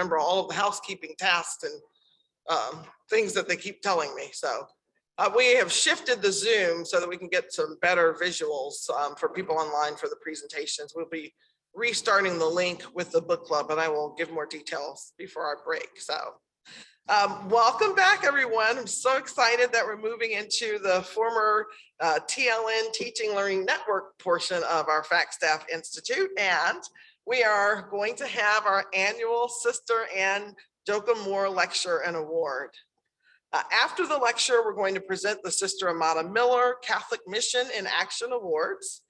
remember all of the housekeeping tasks and things that they keep telling me. So we have shifted the Zoom so that we can get some better visuals for people online for the presentations. We'll be restarting the link with the book club, and I will give more details before our break. So welcome back, everyone. I'm so excited that we're moving into the former TLN Teaching Learning Network portion of our FactStaff Institute, and we are going to have our annual Sister Anne Joachim Moore Lecture and Award. After the lecture, we're going to present the Sister Amata Miller Catholic Mission in Action Awards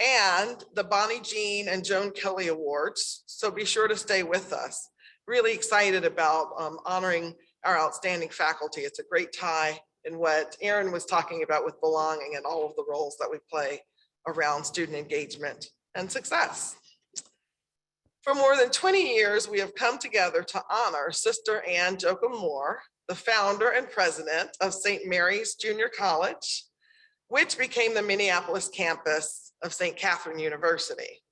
and the Bonnie Jean and Joan Kelly Awards. So be sure to stay with us. Really excited about honoring our outstanding faculty. It's a great tie in what Erin was talking about with belonging and all of the roles that we play around student engagement and success. For more than 20 years, we have come together to honor Sister Anne Joachim Moore, the founder and president of St. Mary's Junior College, which became the Minneapolis campus of St. Catherine University.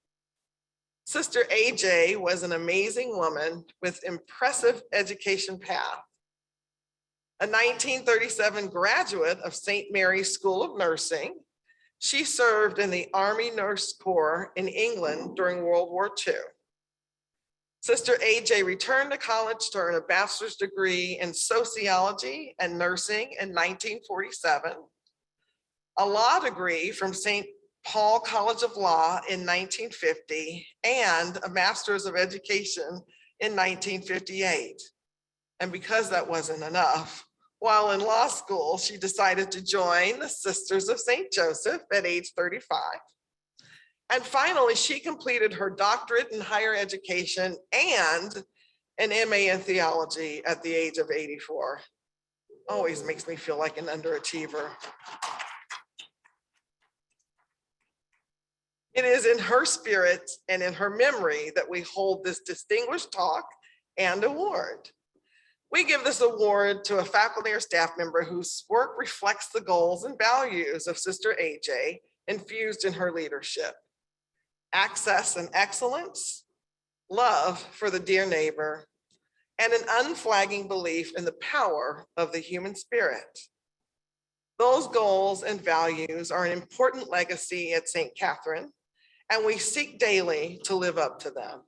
Sister AJ was an amazing woman with impressive education path. A 1937 graduate of St. Mary's School of Nursing, she served in the Army Nurse Corps in England during World War II. Sister AJ returned to college to earn a bachelor's degree in sociology and nursing in 1947, a law degree from St. Paul College of Law in 1950, and a master's of education in 1958. And because that wasn't enough, while in law school, she decided to join the Sisters of St. Joseph at age 35. And finally, she completed her doctorate in higher education and an MA in theology at the age of 84. Always makes me feel like an underachiever. It is in her spirit and in her memory that we hold this distinguished talk and award. We give this award to a faculty or staff member whose work reflects the goals and values of Sister AJ infused in her leadership. Access and excellence, love for the dear neighbor, and an unflagging belief in the power of the human spirit. Those goals and values are an important legacy at St. Catherine, and we seek daily to live up to them.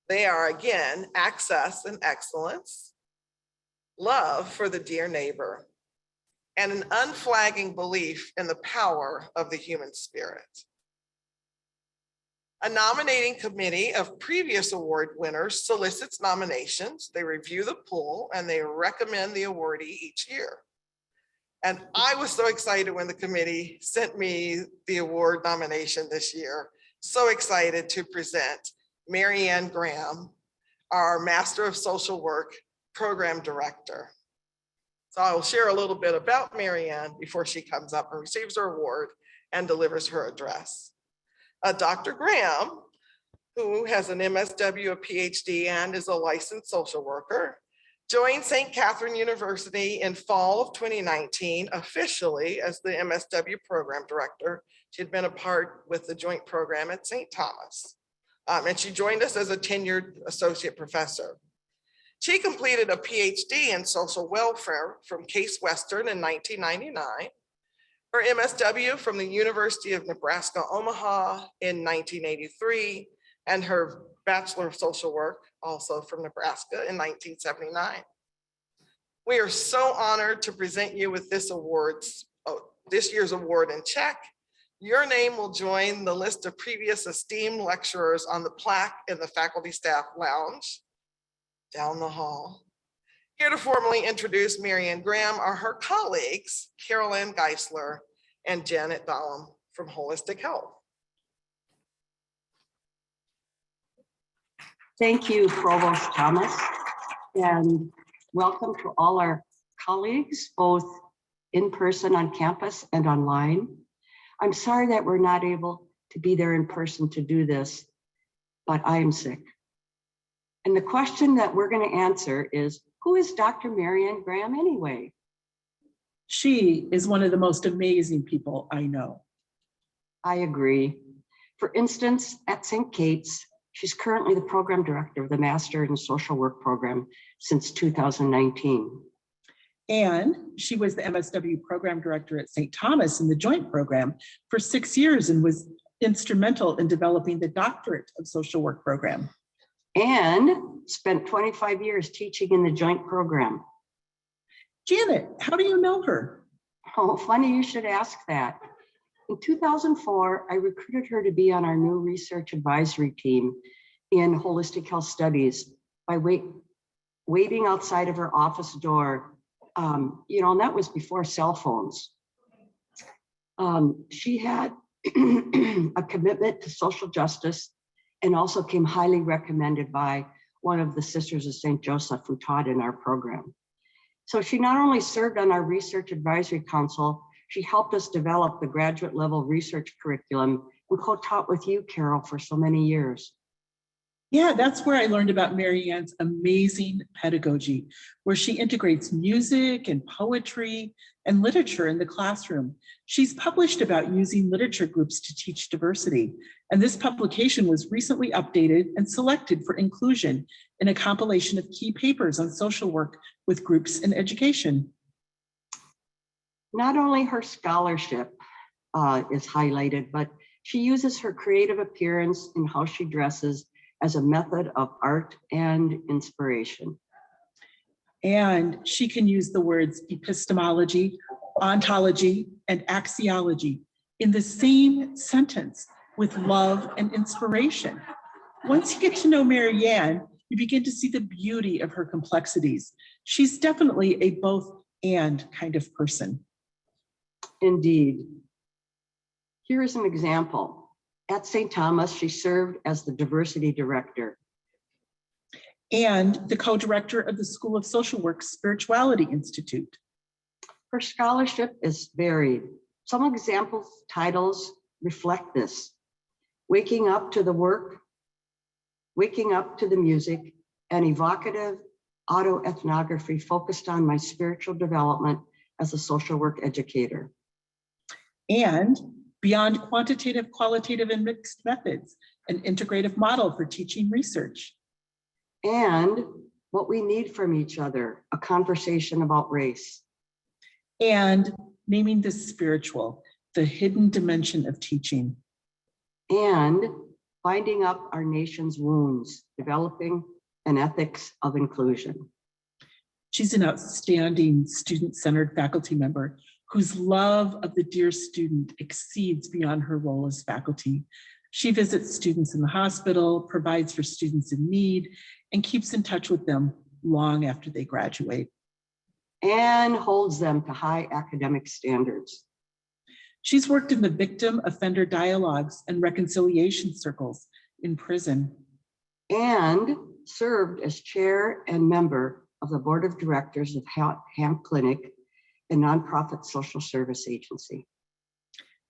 They are, again, access and excellence, love for the dear neighbor, and an unflagging belief in the power of the human spirit. A nominating committee of previous award winners solicits nominations, they review the pool, and they recommend the awardee each year. And I was so excited when the committee sent me the award nomination this year. So excited to present Marianne Graham, our Master of Social Work Program Director. So I will share a little bit about Marianne before she comes up and receives her award and delivers her address. Dr. Graham, who has an MSW, a PhD, and is a licensed social worker, joined St. Catherine University in fall of 2019, officially as the MSW Program Director. She had been a part with the joint program at St. Thomas, and she joined us as a tenured associate professor. She completed a PhD in social welfare from Case Western in 1999, her MSW from the University of Nebraska, Omaha in 1983, and her Bachelor of Social Work, also from Nebraska in 1979. We are so honored to present you with this year's award in check. Your name will join the list of previous esteemed lecturers on the plaque in the faculty staff lounge down the hall. Here to formally introduce Marianne Graham are her colleagues, Carol Ann Geisler and Janet Dahlem from Holistic Health. Thank you, Provost Thomas, and welcome to all our colleagues, both in person on campus and online. I'm sorry that we're not able to be there in person to do this, but I am sick. And the question that we're going to answer is, who is Dr. Marianne Graham anyway? She is one of the most amazing people I know. I agree. For instance, at St. Kate's, She's currently the program director of the Master in Social Work program since 2019. And she was the MSW program director at St. Thomas in the joint program for 6 years and was instrumental in developing the doctorate of social work program. And spent 25 years teaching in the joint program. Janet, how do you know her? Oh, funny you should ask that. In 2004, I recruited her to be on our new research advisory team in holistic health studies by waiting outside of her office door. And that was before cell phones. She had a commitment to social justice and also came highly recommended by one of the Sisters of St. Joseph who taught in our program. So she not only served on our research advisory council, she helped us develop the graduate level research curriculum and co-taught with you, Carol, for so many years. Yeah, that's where I learned about Marianne's amazing pedagogy, where she integrates music and poetry and literature in the classroom. She's published about using literature groups to teach diversity, and this publication was recently updated and selected for inclusion in a compilation of key papers on social work with groups in education. Not only her scholarship is highlighted, but she uses her creative appearance in how she dresses as a method of art and inspiration. And she can use the words epistemology, ontology, and axiology in the same sentence with love and inspiration. Once you get to know Marianne, you begin to see the beauty of her complexities. She's definitely a both and kind of person. Indeed. Here is an example. At St. Thomas, she served as the diversity director. And the co-director of the School of Social Work's Spirituality Institute. Her scholarship is varied. Some example titles reflect this. Waking Up to the Work, Waking Up to the Music, and evocative autoethnography focused on my spiritual development as a social work educator. And Beyond Quantitative, Qualitative, and Mixed Methods, an integrative model for teaching research. And What We Need from Each Other, a conversation about race. And Naming the Spiritual, the hidden dimension of teaching. And Binding Up Our Nation's Wounds, developing an ethics of inclusion. She's an outstanding student-centered faculty member whose love of the dear student exceeds beyond her role as faculty. She visits students in the hospital, provides for students in need, and keeps in touch with them long after they graduate. And holds them to high academic standards. She's worked in the victim offender dialogues and reconciliation circles in prison. And served as chair and member of the board of directors of Ham Clinic, a nonprofit social service agency.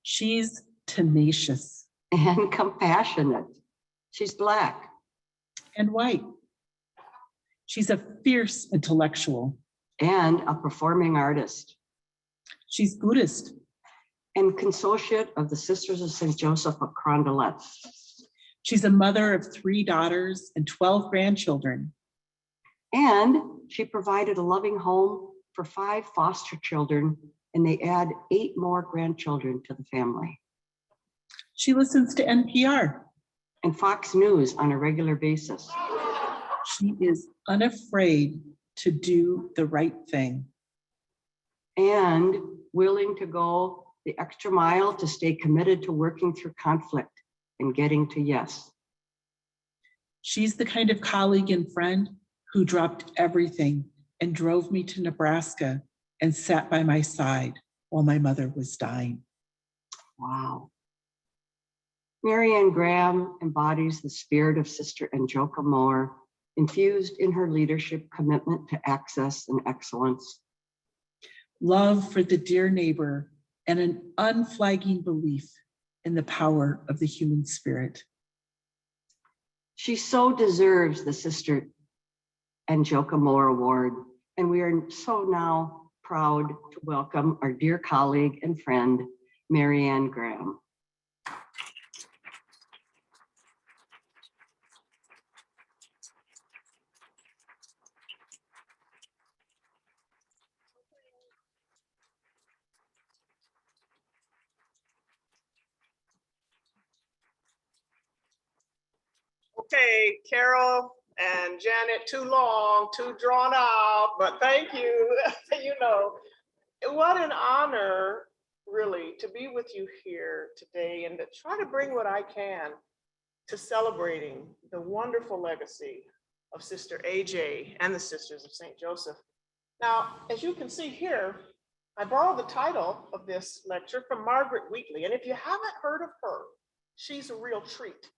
She's tenacious. And compassionate. She's Black. And white. She's a fierce intellectual. And a performing artist. She's Buddhist. And consociate of the Sisters of St. Joseph of Carondelet. She's a mother of 3 daughters and 12 grandchildren. And she provided a loving home for 5 foster children, and they add 8 more grandchildren to the family. She listens to NPR. And Fox News on a regular basis. She is unafraid to do the right thing. And willing to go the extra mile to stay committed to working through conflict and getting to yes. She's the kind of colleague and friend who dropped everything and drove me to Nebraska and sat by my side while my mother was dying. Wow. Marianne Graham embodies the spirit of Sister Angelica Moore, infused in her leadership commitment to access and excellence. Love for the dear neighbor and an unflagging belief in the power of the human spirit. She so deserves the Sister Angelica Moore Award, and we are so now proud to welcome our dear colleague and friend, Marianne Graham. Okay, Carol and Janet, too long, too drawn out, but thank you. You know, what an honor, really, to be with you here today and to try to bring what I can to celebrating the wonderful legacy of Sister AJ and the Sisters of St. Joseph. Now, as you can see here, I borrowed the title of this lecture from Margaret Wheatley, and if you haven't heard of her, she's a real treat.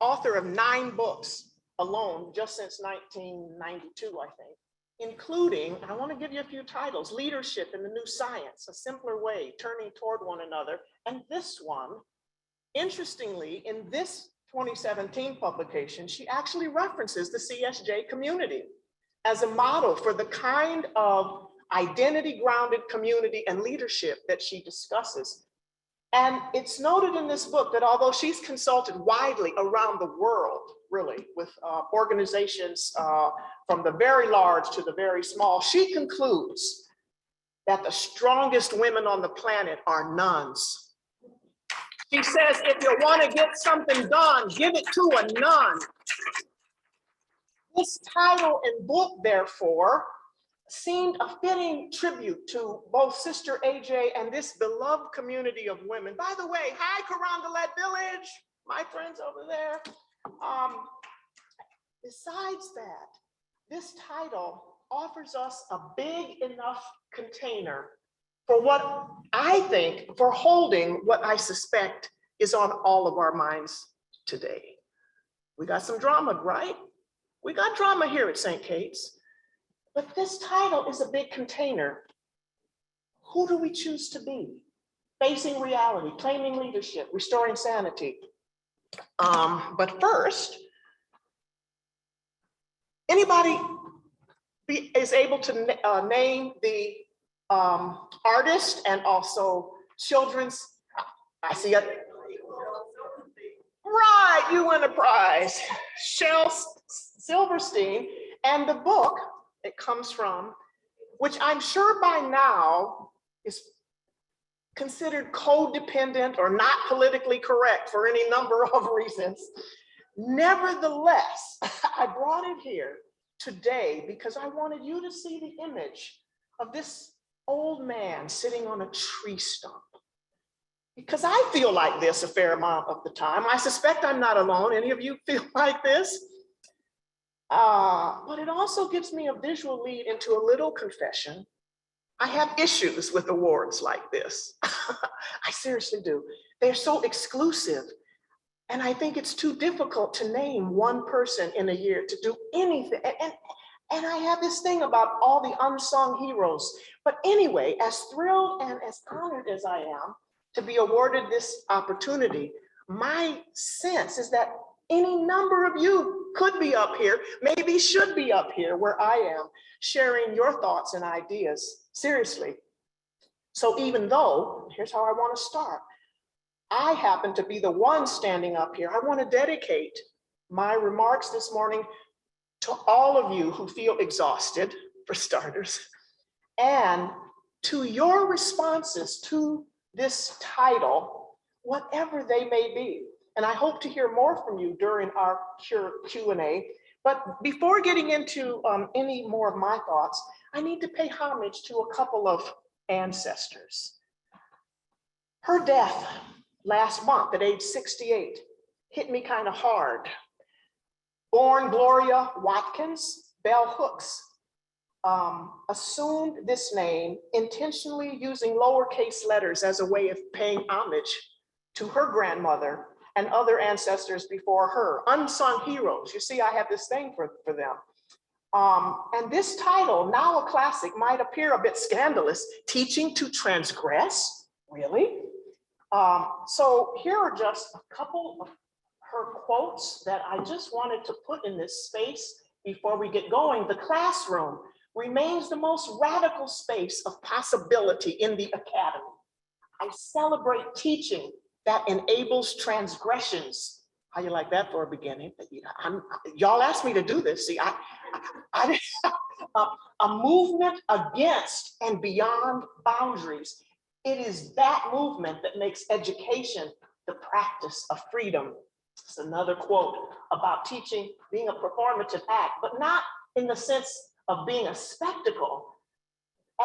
Author of 9 books alone just since 1992, I think, including, I want to give you a few titles: Leadership in the New Science, A Simpler Way, Turning Toward One Another, and this one. Interestingly, in this 2017 publication, she actually references the CSJ community as a model for the kind of identity-grounded community and leadership that she discusses. And it's noted in this book that although she's consulted widely around the world, really, with organizations from the very large to the very small, she concludes that the strongest women on the planet are nuns. She says, if you want to get something done, give it to a nun. This title and book, therefore, seemed a fitting tribute to both Sister AJ and this beloved community of women. By the way, hi, Carondelet Village, my friends over there. Besides that, this title offers us a big enough container for what I think, for holding what I suspect is on all of our minds today. We got some drama, right? We got drama here at St. Kate's. But this title is a big container. Who do we choose to be? Facing reality, claiming leadership, restoring sanity. But first, anybody is able to name the artist and also children's, I see it. Right, you win a prize. Shel Silverstein, and the book it comes from, which I'm sure by now is considered codependent or not politically correct for any number of reasons. Nevertheless, I brought it here today because I wanted you to see the image of this old man sitting on a tree stump. Because I feel like this a fair amount of the time. I suspect I'm not alone. Any of you feel like this? But it also gives me a visual lead into a little confession. I have issues with awards like this. I seriously do. They're so exclusive. And I think it's too difficult to name one person in a year to do anything. And I have this thing about all the unsung heroes. But anyway, as thrilled and as honored as I am to be awarded this opportunity, my sense is that any number of you could be up here, maybe should be up here where I am, sharing your thoughts and ideas, seriously. So even though, here's how I want to start. I happen to be the one standing up here. I want to dedicate my remarks this morning to all of you who feel exhausted, for starters, and to your responses to this title, whatever they may be. And I hope to hear more from you during our Q&A. But before getting into any more of my thoughts, I need to pay homage to a couple of ancestors. Her death last month at age 68 hit me kind of hard. Born Gloria Watkins, Bell Hooks, assumed this name intentionally using lowercase letters as a way of paying homage to her grandmother and other ancestors before her, unsung heroes. You see, I have this thing for them. And this title, now a classic, might appear a bit scandalous. Teaching to Transgress, really? So here are just a couple of her quotes that I just wanted to put in this space before we get going. The classroom remains the most radical space of possibility in the academy. I celebrate teaching that enables transgressions. How you like that for a beginning? Y'all asked me to do this. See, a movement against and beyond boundaries. It is that movement that makes education the practice of freedom It's another quote about teaching being a performative act, but not in the sense of being a spectacle,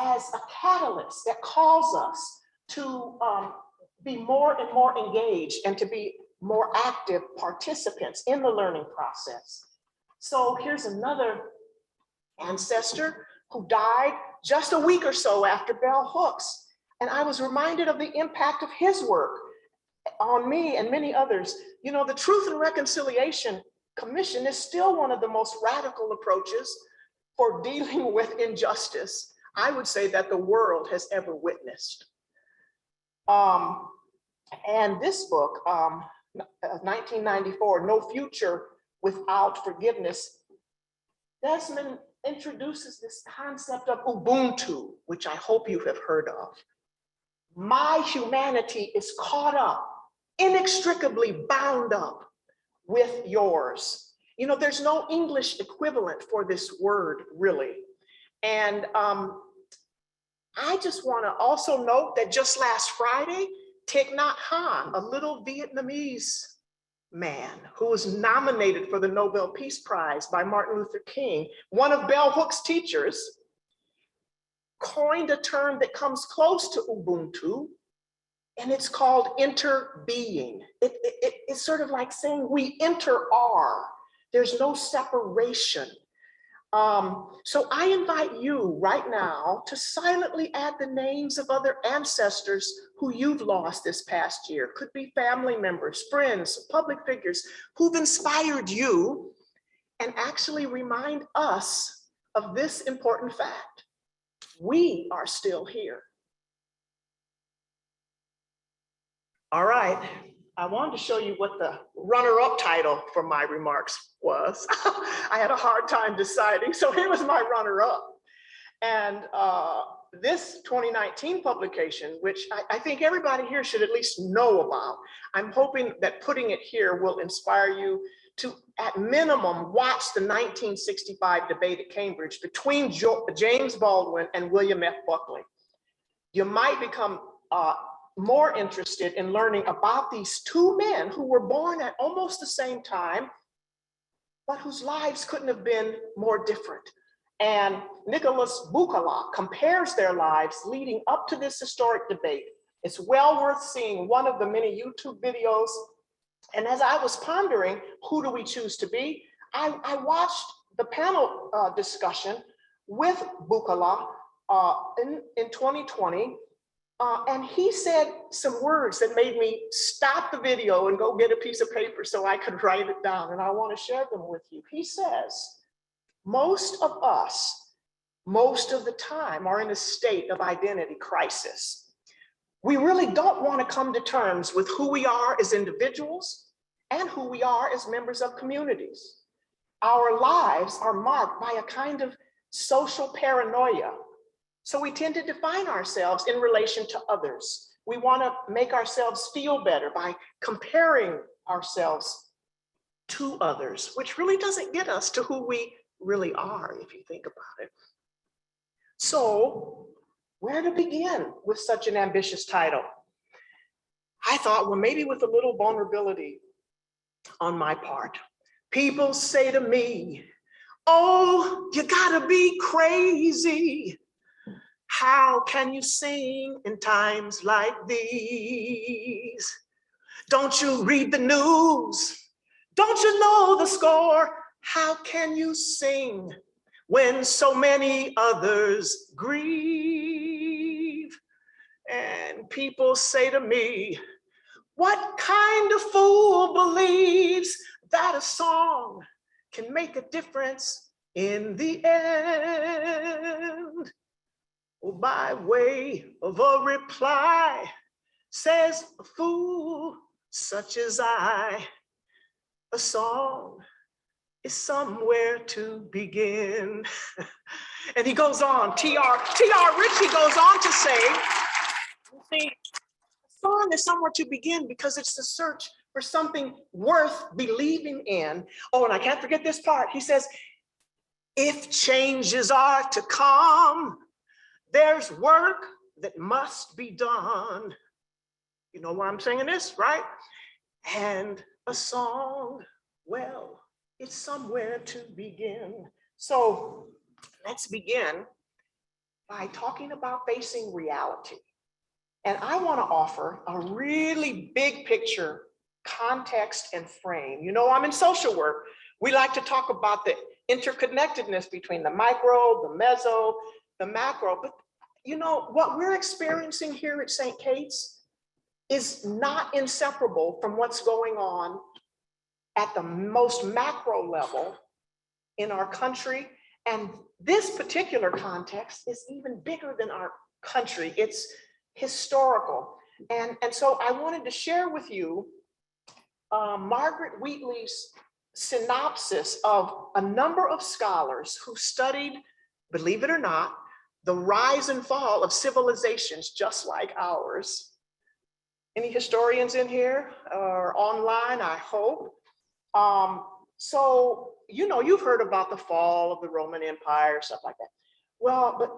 as a catalyst that calls us to be more and more engaged and to be more active participants in the learning process. So here's another ancestor who died just a week or so after Bell Hooks. And I was reminded of the impact of his work on me and many others. You know, the Truth and Reconciliation Commission is still one of the most radical approaches for dealing with injustice, I would say, that the world has ever witnessed. And this book, 1994, No Future Without Forgiveness, Desmond introduces this concept of Ubuntu, which I hope you have heard of. My humanity is caught up, inextricably bound up with yours. You know, there's no English equivalent for this word, really. And I just want to also note that just last Friday, Thich Nhat Hanh, a little Vietnamese man who was nominated for the Nobel Peace Prize by Martin Luther King, one of Bell Hooks' teachers, coined a term that comes close to Ubuntu, and it's called interbeing. It's sort of like saying we inter-are. There's no separation. So I invite you right now to silently add the names of other ancestors who you've lost this past year. Could be family members, friends, public figures who've inspired you, and actually remind us of this important fact. We are still here. All right. I wanted to show you what the runner-up title for my remarks was. I had a hard time deciding, so here was my runner-up. And this 2019 publication, which I think everybody here should at least know about, I'm hoping that putting it here will inspire you to, at minimum, watch the 1965 debate at Cambridge between James Baldwin and William F. Buckley. You might become more interested in learning about these two men who were born at almost the same time, but whose lives couldn't have been more different. And Nicholas Bukala compares their lives leading up to this historic debate. It's well worth seeing one of the many YouTube videos. And as I was pondering, who do we choose to be? I watched the panel discussion with Bukala in 2020. And he said some words that made me stop the video and go get a piece of paper so I could write it down. And I want to share them with you. He says, most of us, most of the time, are in a state of identity crisis. We really don't want to come to terms with who we are as individuals and who we are as members of communities. Our lives are marked by a kind of social paranoia. So we tend to define ourselves in relation to others. We want to make ourselves feel better by comparing ourselves to others, which really doesn't get us to who we really are, if you think about it. So where to begin with such an ambitious title? I thought, well, maybe with a little vulnerability on my part. People say to me, oh, you gotta be crazy. How can you sing in times like these? Don't you read the news? Don't you know the score? How can you sing when so many others grieve? And people say to me, what kind of fool believes that a song can make a difference in the end? Oh, by way of a reply, says a fool such as I, a song is somewhere to begin. And he goes on, T.R. Ritchie goes on to say, see, a song is somewhere to begin because it's the search for something worth believing in. Oh, and I can't forget this part. He says, if changes are to come, there's work that must be done. You know why I'm saying this, right? And a song, well, it's somewhere to begin. So let's begin by talking about facing reality. And I want to offer a really big picture context and frame. You know, I'm in social work. We like to talk about the interconnectedness between the micro, the meso, the macro. But you know, what we're experiencing here at St. Kate's is not inseparable from what's going on at the most macro level in our country. And this particular context is even bigger than our country. It's historical. And so I wanted to share with you Margaret Wheatley's synopsis of a number of scholars who studied, believe it or not, the rise and fall of civilizations just like ours. Any historians in here or online, I hope. So, you know, you've heard about the fall of the Roman Empire, stuff like that. Well, but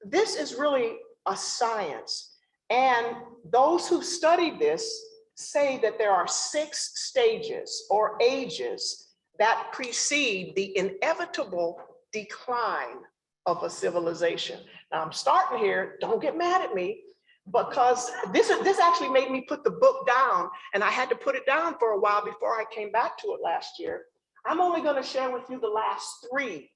this is really a science. And those who study this say that there are 6 stages or ages that precede the inevitable decline of a civilization. Now I'm starting here, don't get mad at me, because this actually made me put the book down, and I had to put it down for a while before I came back to it last year. I'm only going to share with you the last 3,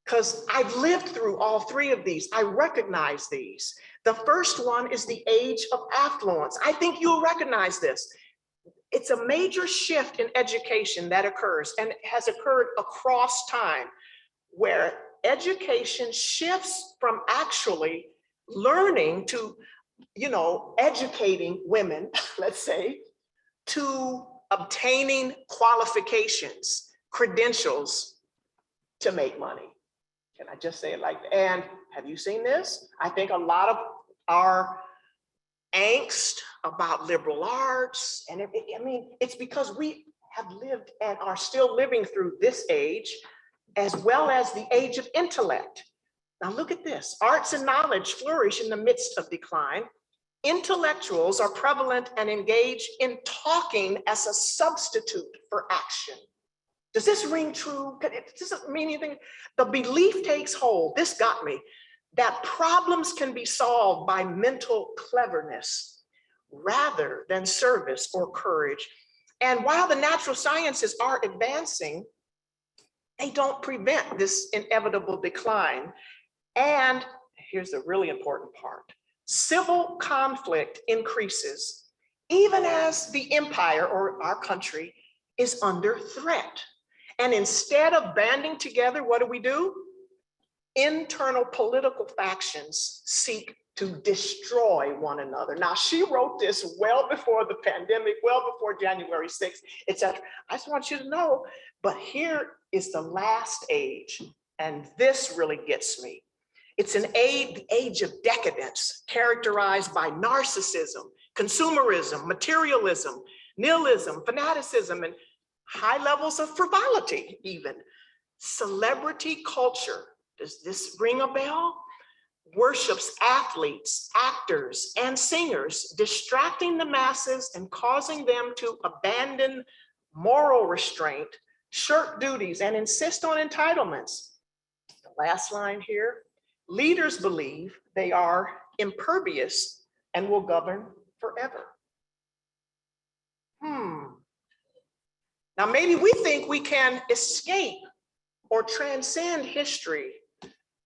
because I've lived through all 3 of these. I recognize these. The first one is the Age of Affluence. I think you'll recognize this. It's a major shift in education that occurs, and it has occurred across time, where education shifts from actually learning to, you know, educating women, let's say, to obtaining qualifications, credentials to make money. Can I just say it like that? And have you seen this? I think a lot of our angst about liberal arts, and I mean, it's because we have lived and are still living through this age, as well as the age of intellect. Now look at this. Arts and knowledge flourish in the midst of decline. Intellectuals are prevalent and engage in talking as a substitute for action. Does this ring true? Does it mean anything? The belief takes hold, this got me, that problems can be solved by mental cleverness rather than service or courage. And while the natural sciences are advancing, they don't prevent this inevitable decline. And here's the really important part. Civil conflict increases even as the empire, or our country, is under threat. And instead of banding together, what do? Internal political factions seek to destroy one another. Now, she wrote this well before the pandemic, well before January 6th, etc. I just want you to know, but here is the last age, and this really gets me. It's the age of decadence, characterized by narcissism, consumerism, materialism, nihilism, fanaticism, and high levels of frivolity even. Celebrity culture, does this ring a bell? Worships athletes, actors, and singers, distracting the masses and causing them to abandon moral restraint, shirk duties, and insist on entitlements. The last line here, leaders believe they are impervious and will govern forever. Now, maybe we think we can escape or transcend history.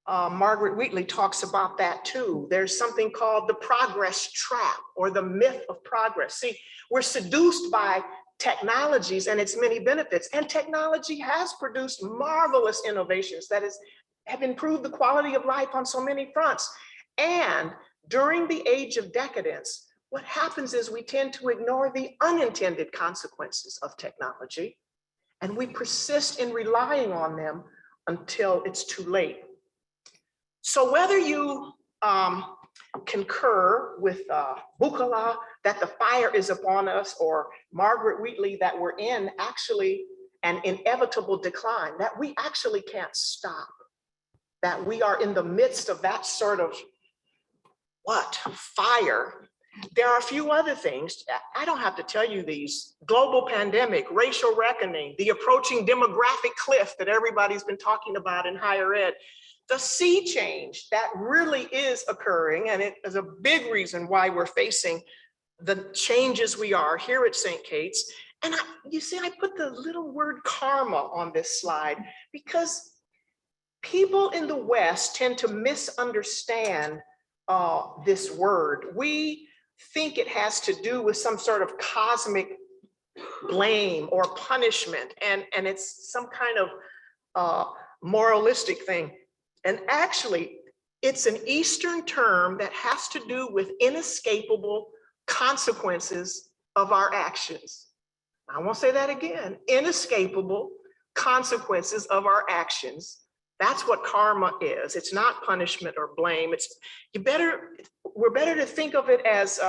Margaret Wheatley talks about that too. There's something called the progress trap, or the myth of progress. See, we're seduced by technologies and its many benefits, and technology has produced marvelous innovations that have improved the quality of life on so many fronts. And during the age of decadence, what happens is we tend to ignore the unintended consequences of technology, and we persist in relying on them until it's too late. So whether you concur with Bukola that the fire is upon us, or Margaret Wheatley that we're in actually an inevitable decline, that we actually can't stop, that we are in the midst of that sort of fire, There are a few other things. I don't have to tell you these. Global pandemic, racial reckoning, the approaching demographic cliff that everybody's been talking about in higher ed, the sea change that really is occurring, and it is a big reason why we're facing the changes we are here at St. Kate's. And you see, I put the little word karma on this slide because people in the West tend to misunderstand this word. We think it has to do with some sort of cosmic blame or punishment, and it's some kind of moralistic thing. And actually, it's an Eastern term that has to do with inescapable consequences of our actions. I won't say that again. Inescapable consequences of our actions. That's what karma is. It's not punishment or blame. We're better to think of it as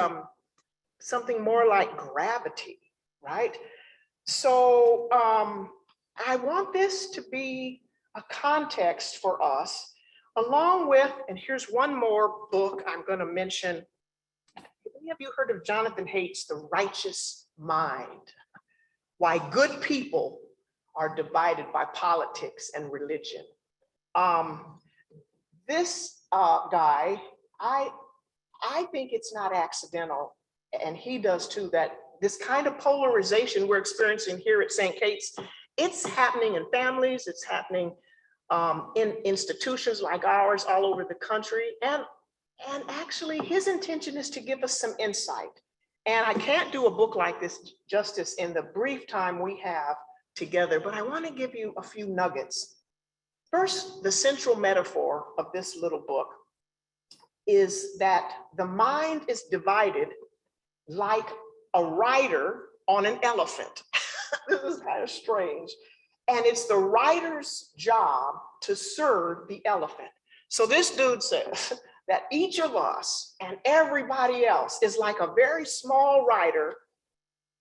something more like gravity, right? So I want this to be a context for us, along with, and here's one more book I'm going to mention. Have any of you heard of Jonathan Haidt's The Righteous Mind? Why Good People Are Divided by Politics and Religion. This guy, I think it's not accidental, and he does too, that this kind of polarization we're experiencing here at St. Kate's, it's happening in families, it's happening in institutions like ours all over the country. And actually his intention is to give us some insight. And I can't do a book like this justice in the brief time we have together, but I want to give you a few nuggets. First, the central metaphor of this little book is that the mind is divided like a rider on an elephant. This is kind of strange. And it's the rider's job to serve the elephant. So this dude says that each of us and everybody else is like a very small rider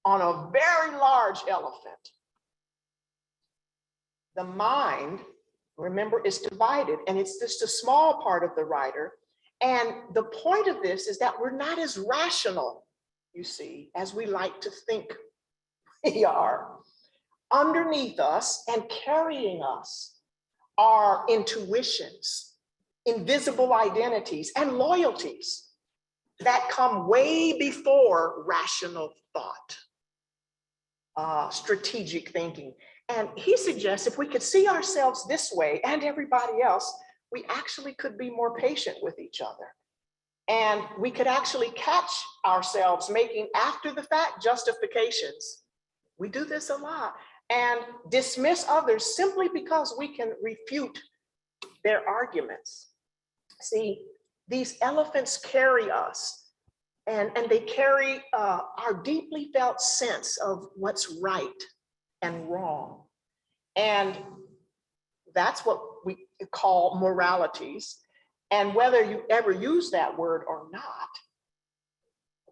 on a very large elephant. The mind, remember, is divided, and it's just a small part of the rider. And the point of this is that we're not as rational, you see, as we like to think we are. Underneath us and carrying us are intuitions, invisible identities, and loyalties that come way before rational thought, strategic thinking. And he suggests if we could see ourselves this way and everybody else, we actually could be more patient with each other. And we could actually catch ourselves making after the fact justifications. We do this a lot. And dismiss others simply because we can refute their arguments. See, these elephants carry us, and they carry our deeply felt sense of what's right and wrong. And that's what we call moralities. And whether you ever use that word or not,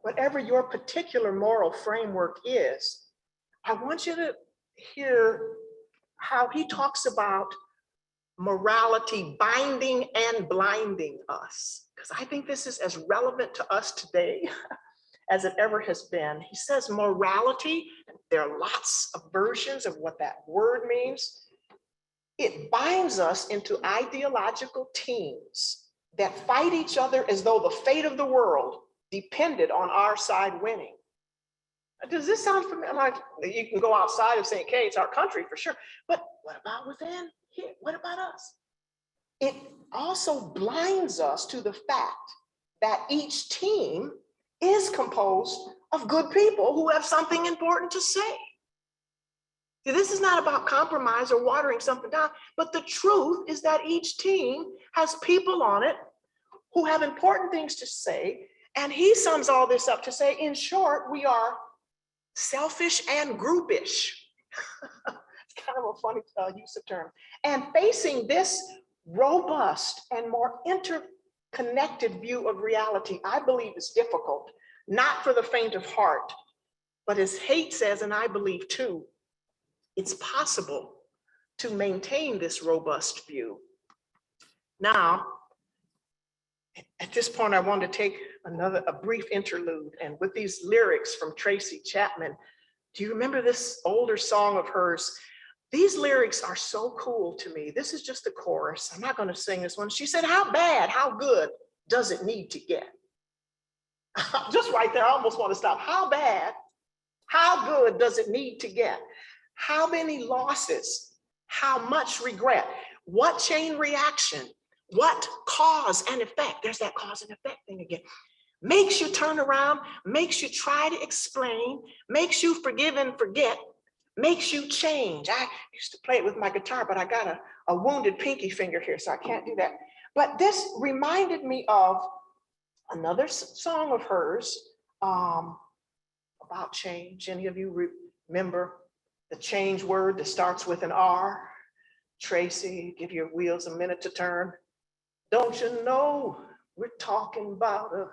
whatever your particular moral framework is, I want you to hear how he talks about morality binding and blinding us, because I think this is as relevant to us today as it ever has been. He says morality, there are lots of versions of what that word means. It binds us into ideological teams that fight each other as though the fate of the world depended on our side winning. Does this sound familiar? Like, you can go outside of St. Kate's, our country for sure, but what about within here? What about us? It also blinds us to the fact that each team is composed of good people who have something important to say. See, this is not about compromise or watering something down, but the truth is that each team has people on it who have important things to say. And he sums all this up to say, in short, we are selfish and groupish. It's kind of a funny use of term. And facing this robust and more interconnected view of reality, I believe is difficult, not for the faint of heart, but as Haidt says, and I believe too, it's possible to maintain this robust view. Now, At this point, I want to take a brief interlude, and with these lyrics from Tracy Chapman, do you remember this older song of hers? These lyrics are so cool to me. This is just the chorus. I'm not going to sing this one. She said, how bad, how good does it need to get? Just right there, I almost want to stop. How bad, how good does it need to get? How many losses? How much regret? What chain reaction? What cause and effect? There's that cause and effect thing again. Makes you turn around, makes you try to explain, makes you forgive and forget, makes you change. I used to play it with my guitar, but I got a wounded pinky finger here, so I can't do that. But this reminded me of another song of hers about change. Any of you remember the change word that starts with an R? Tracy, give your wheels a minute to turn. Don't you know we're talking about a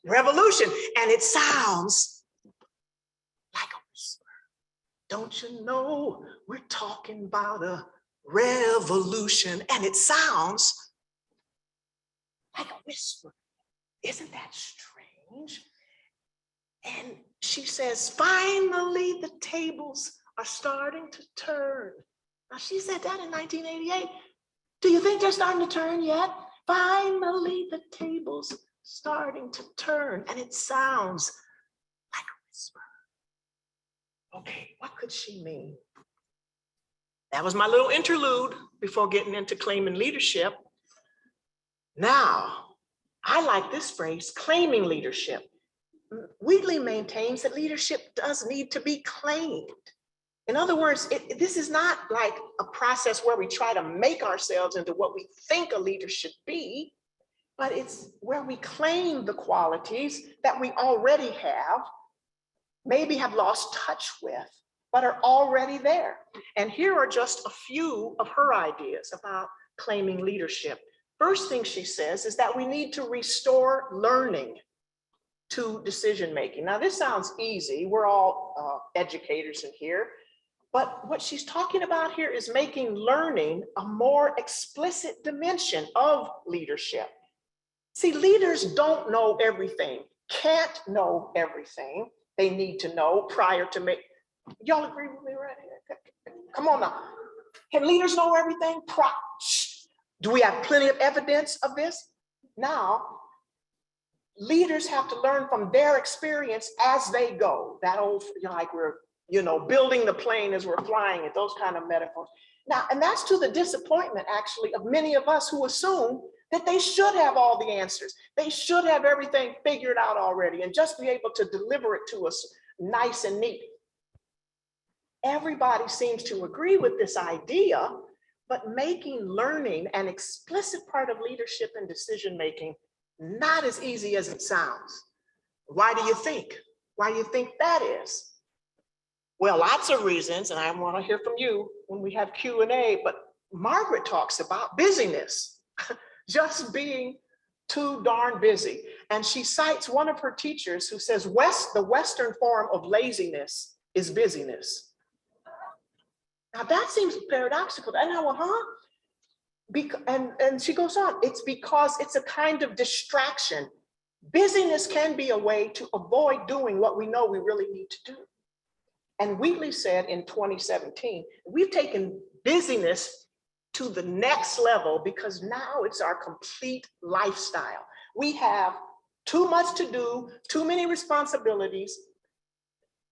revolution? And it sounds like a whisper. Don't you know we're talking about a revolution? And it sounds like a whisper. Isn't that strange? And she says, finally the tables are starting to turn. Now she said that in 1988. Do you think they're starting to turn yet? Finally the tables starting to turn, and it sounds like a whisper. Okay, what could she mean? That was my little interlude before getting into claiming leadership. Now, I like this phrase, claiming leadership. Wheatley maintains that leadership does need to be claimed. In other words, this is not like a process where we try to make ourselves into what we think a leader should be, but it's where we claim the qualities that we already have, maybe have lost touch with, but are already there. And here are just a few of her ideas about claiming leadership. First thing she says is that we need to restore learning to decision-making. Now, this sounds easy. We're all educators in here. But what she's talking about here is making learning a more explicit dimension of leadership. See, leaders don't know everything, can't know everything they need to know prior to make. Y'all agree with me right here? Come on now. Can leaders know everything? Do we have plenty of evidence of this? Now, leaders have to learn from their experience as they go. That old, like we're, building the plane as we're flying it, those kind of metaphors. Now, and that's to the disappointment, actually, of many of us who assume that they should have all the answers. They should have everything figured out already and just be able to deliver it to us nice and neat. Everybody seems to agree with this idea, but making learning an explicit part of leadership and decision-making, not as easy as it sounds. Why do you think? Why do you think that is? Well, lots of reasons, and I want to hear from you when we have Q&A, but Margaret talks about busyness, just being too darn busy. And she cites one of her teachers who says, the Western form of laziness is busyness. Now that seems paradoxical. And I went, huh? And she goes on, it's because it's a kind of distraction. Busyness can be a way to avoid doing what we know we really need to do. And Wheatley said in 2017, we've taken busyness to the next level because now it's our complete lifestyle. We have too much to do, too many responsibilities,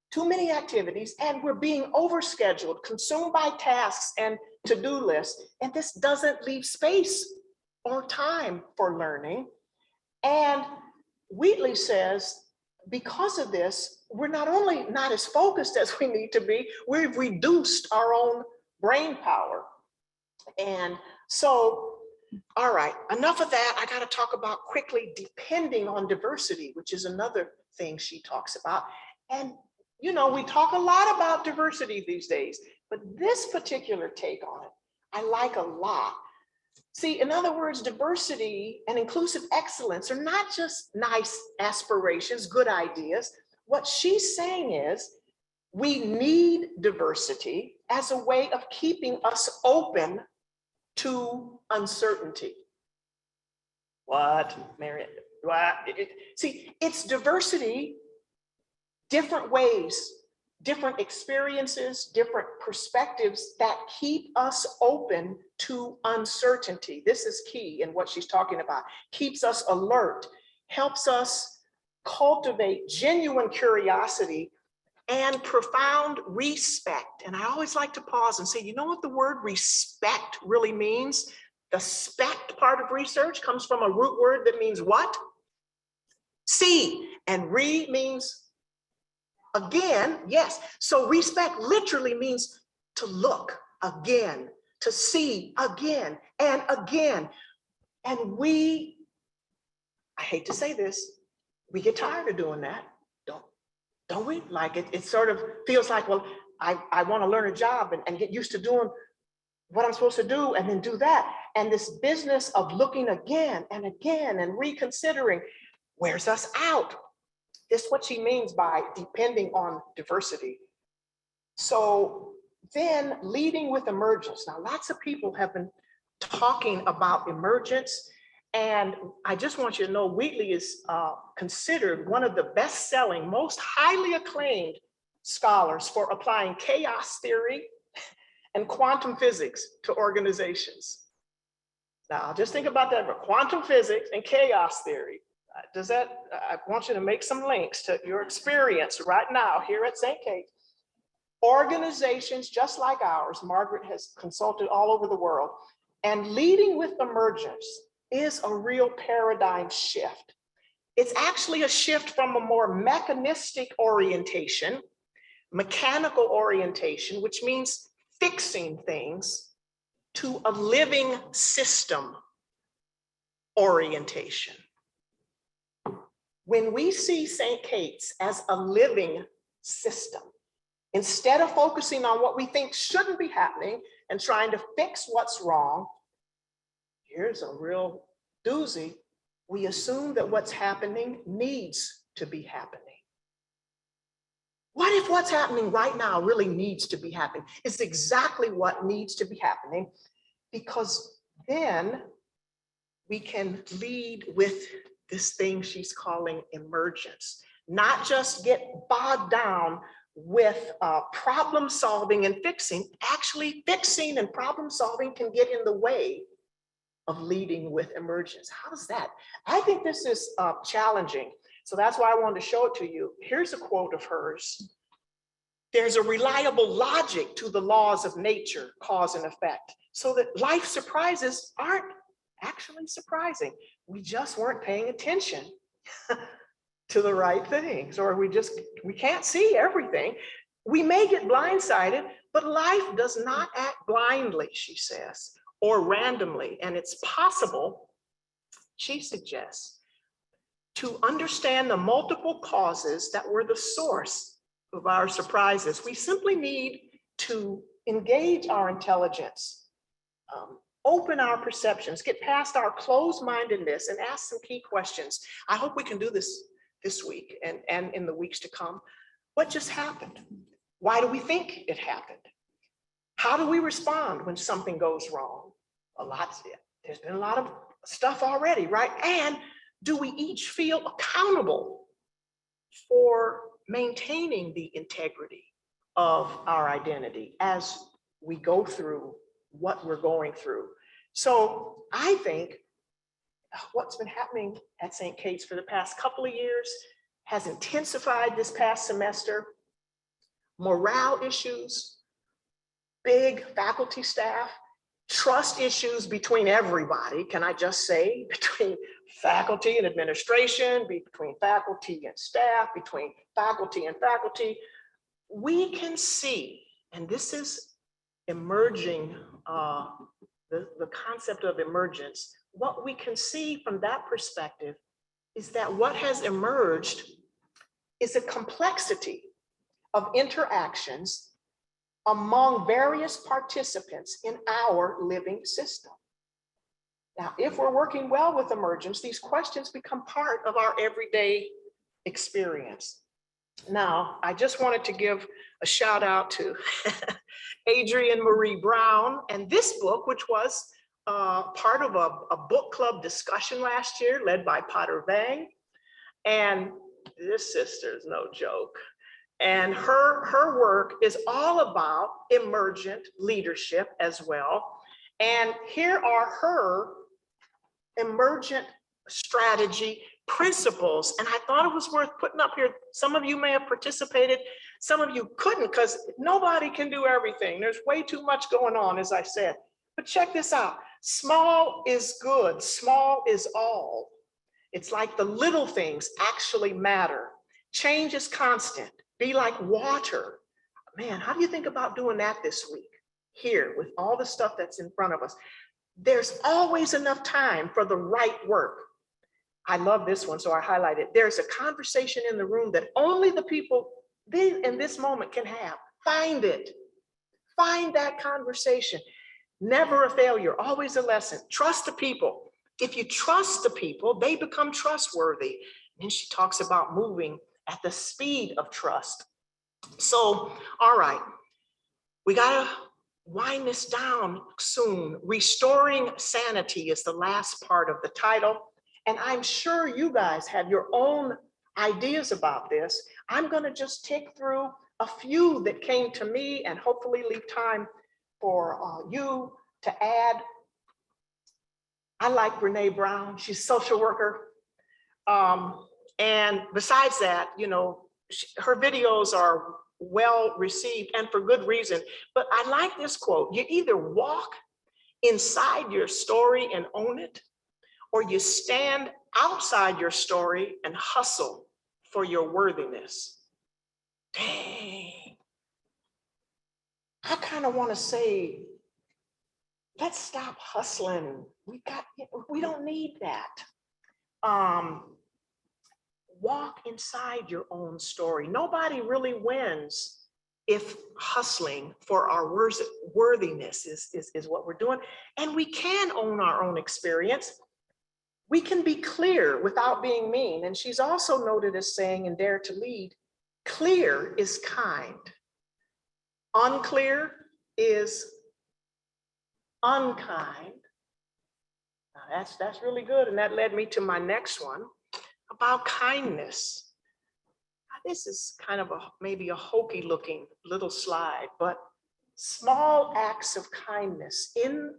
too many activities, and we're being overscheduled, consumed by tasks and to-do lists. And this doesn't leave space or time for learning. And Wheatley says, because of this, we're not only not as focused as we need to be, we've reduced our own brain power. And so, all right, enough of that. I got to talk about quickly depending on diversity, which is another thing she talks about. And, we talk a lot about diversity these days, but this particular take on it, I like a lot. See, in other words, diversity and inclusive excellence are not just nice aspirations, good ideas. What she's saying is we need diversity as a way of keeping us open to uncertainty. What, Marianne? What? See, it's diversity, different ways, different experiences, different perspectives that keep us open to uncertainty. This is key in what she's talking about. Keeps us alert, helps us cultivate genuine curiosity and profound respect. And I always like to pause and say, you know what the word respect really means? The spect part of research comes from a root word that means what? See, and re means again, yes. So respect literally means to look again, to see again and again. And I hate to say this, we get tired of doing that, don't we? Like it sort of feels like, well, I want to learn a job and get used to doing what I'm supposed to do and then do that. And this business of looking again and again and reconsidering wears us out. This is what she means by depending on diversity. So then leading with emergence. Now, lots of people have been talking about emergence. And I just want you to know Wheatley is considered one of the best-selling, most highly acclaimed scholars for applying chaos theory and quantum physics to organizations. Now, just think about that, quantum physics and chaos theory. I want you to make some links to your experience right now here at St. Kate's. Organizations just like ours, Margaret has consulted all over the world, and leading with emergence is a real paradigm shift. It's actually a shift from a more mechanistic orientation, mechanical orientation, which means fixing things, to a living system orientation. When we see St. Kate's as a living system, instead of focusing on what we think shouldn't be happening and trying to fix what's wrong, here's a real doozy. We assume that what's happening needs to be happening. What if what's happening right now really needs to be happening? It's exactly what needs to be happening, because then we can lead with this thing she's calling emergence, not just get bogged down with problem solving and fixing. Actually, fixing and problem solving can get in the way of leading with emergence. How's that? I think this is challenging. So that's why I wanted to show it to you. Here's a quote of hers. There's a reliable logic to the laws of nature, cause and effect, so that life surprises aren't actually surprising. We just weren't paying attention to the right things, or we can't see everything. We may get blindsided, but life does not act blindly, she says, or randomly. And it's possible, she suggests, to understand the multiple causes that were the source of our surprises. We simply need to engage our intelligence, open our perceptions, get past our closed-mindedness and ask some key questions. I hope we can do this week and in the weeks to come. What just happened? Why do we think it happened? How do we respond when something goes wrong? There's been a lot of stuff already, right? And do we each feel accountable for maintaining the integrity of our identity as we go through what we're going through? So I think what's been happening at St. Kate's for the past couple of years has intensified this past semester. Morale issues, big faculty staff, trust issues between everybody, can I just say, between faculty and administration, between faculty and staff, between faculty and faculty. We can see, and this is emerging, the concept of emergence. What we can see from that perspective is that what has emerged is a complexity of interactions among various participants in our living system. Now, if we're working well with emergence, these questions become part of our everyday experience. Now, I just wanted to give a shout out to Adrienne Marie Brown and this book, which was part of a book club discussion last year led by Potter Vang. And this sister is no joke. And her work is all about emergent leadership as well. And here are her emergent strategy principles. And I thought it was worth putting up here. Some of you may have participated, some of you couldn't, because nobody can do everything. There's way too much going on, as I said. But check this out. Small is good. Small is all. It's like the little things actually matter. Change is constant. Be like water. Man, how do you think about doing that this week? Here, with all the stuff that's in front of us. There's always enough time for the right work. I love this one, so I highlight it. There's a conversation in the room that only the people in this moment can have. Find it. Find that conversation. Never a failure, always a lesson. Trust the people. If you trust the people, they become trustworthy. And she talks about moving at the speed of trust. So, all right, we gotta wind this down soon. Restoring Sanity is the last part of the title. And I'm sure you guys have your own ideas about this. I'm gonna just tick through a few that came to me and hopefully leave time for you to add. I like Brene Brown, she's a social worker. And besides that, you know, her videos are well received and for good reason. But I like this quote: you either walk inside your story and own it, or you stand outside your story and hustle for your worthiness. Dang. I kind of want to say, let's stop hustling. We don't need that. Walk inside your own story. Nobody really wins if hustling for our worthiness is what we're doing. And we can own our own experience. We can be clear without being mean. And she's also noted as saying in Dare to Lead, clear is kind. Unclear is unkind. Now that's really good. And that led me to my next one about kindness. Now, this is kind of maybe a hokey looking little slide, but small acts of kindness in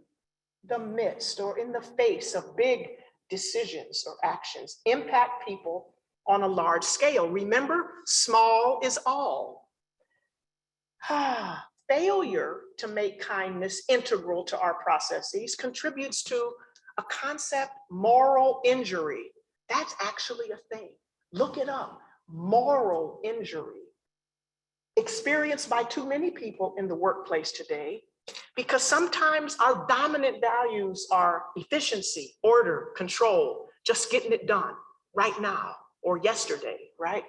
the midst or in the face of big decisions or actions impact people on a large scale. Remember, small is all. Failure to make kindness integral to our processes contributes to a concept, moral injury. That's actually a thing. Look it up. Moral injury. Experienced by too many people in the workplace today, because sometimes our dominant values are efficiency, order, control, just getting it done right now or yesterday, right?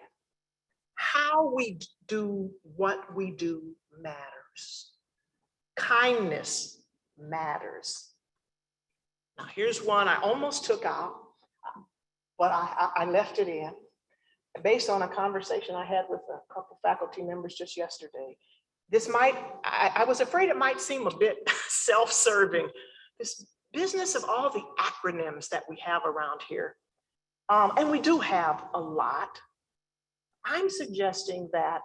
How we do what we do matters. Kindness matters. Now, here's one I almost took out, but I left it in based on a conversation I had with a couple faculty members just yesterday. This I was afraid it might seem a bit self-serving, this business of all the acronyms that we have around here. And we do have a lot. I'm suggesting that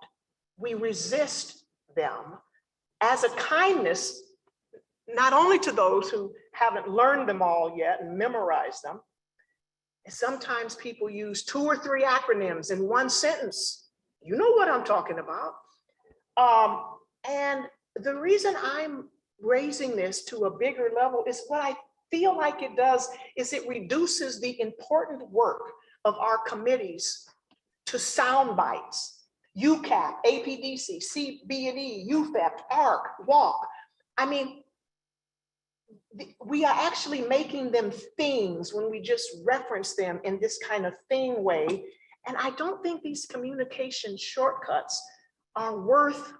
we resist them as a kindness, not only to those who haven't learned them all yet and memorized them. Sometimes people use 2 or 3 acronyms in one sentence. You know what I'm talking about. And the reason I'm raising this to a bigger level is what I feel like it does is it reduces the important work of our committees to sound bites. UCAP, APDC, CB&E, UFEP, ARC, WALK. I mean, we are actually making them things when we just reference them in this kind of thing way. And I don't think these communication shortcuts are worth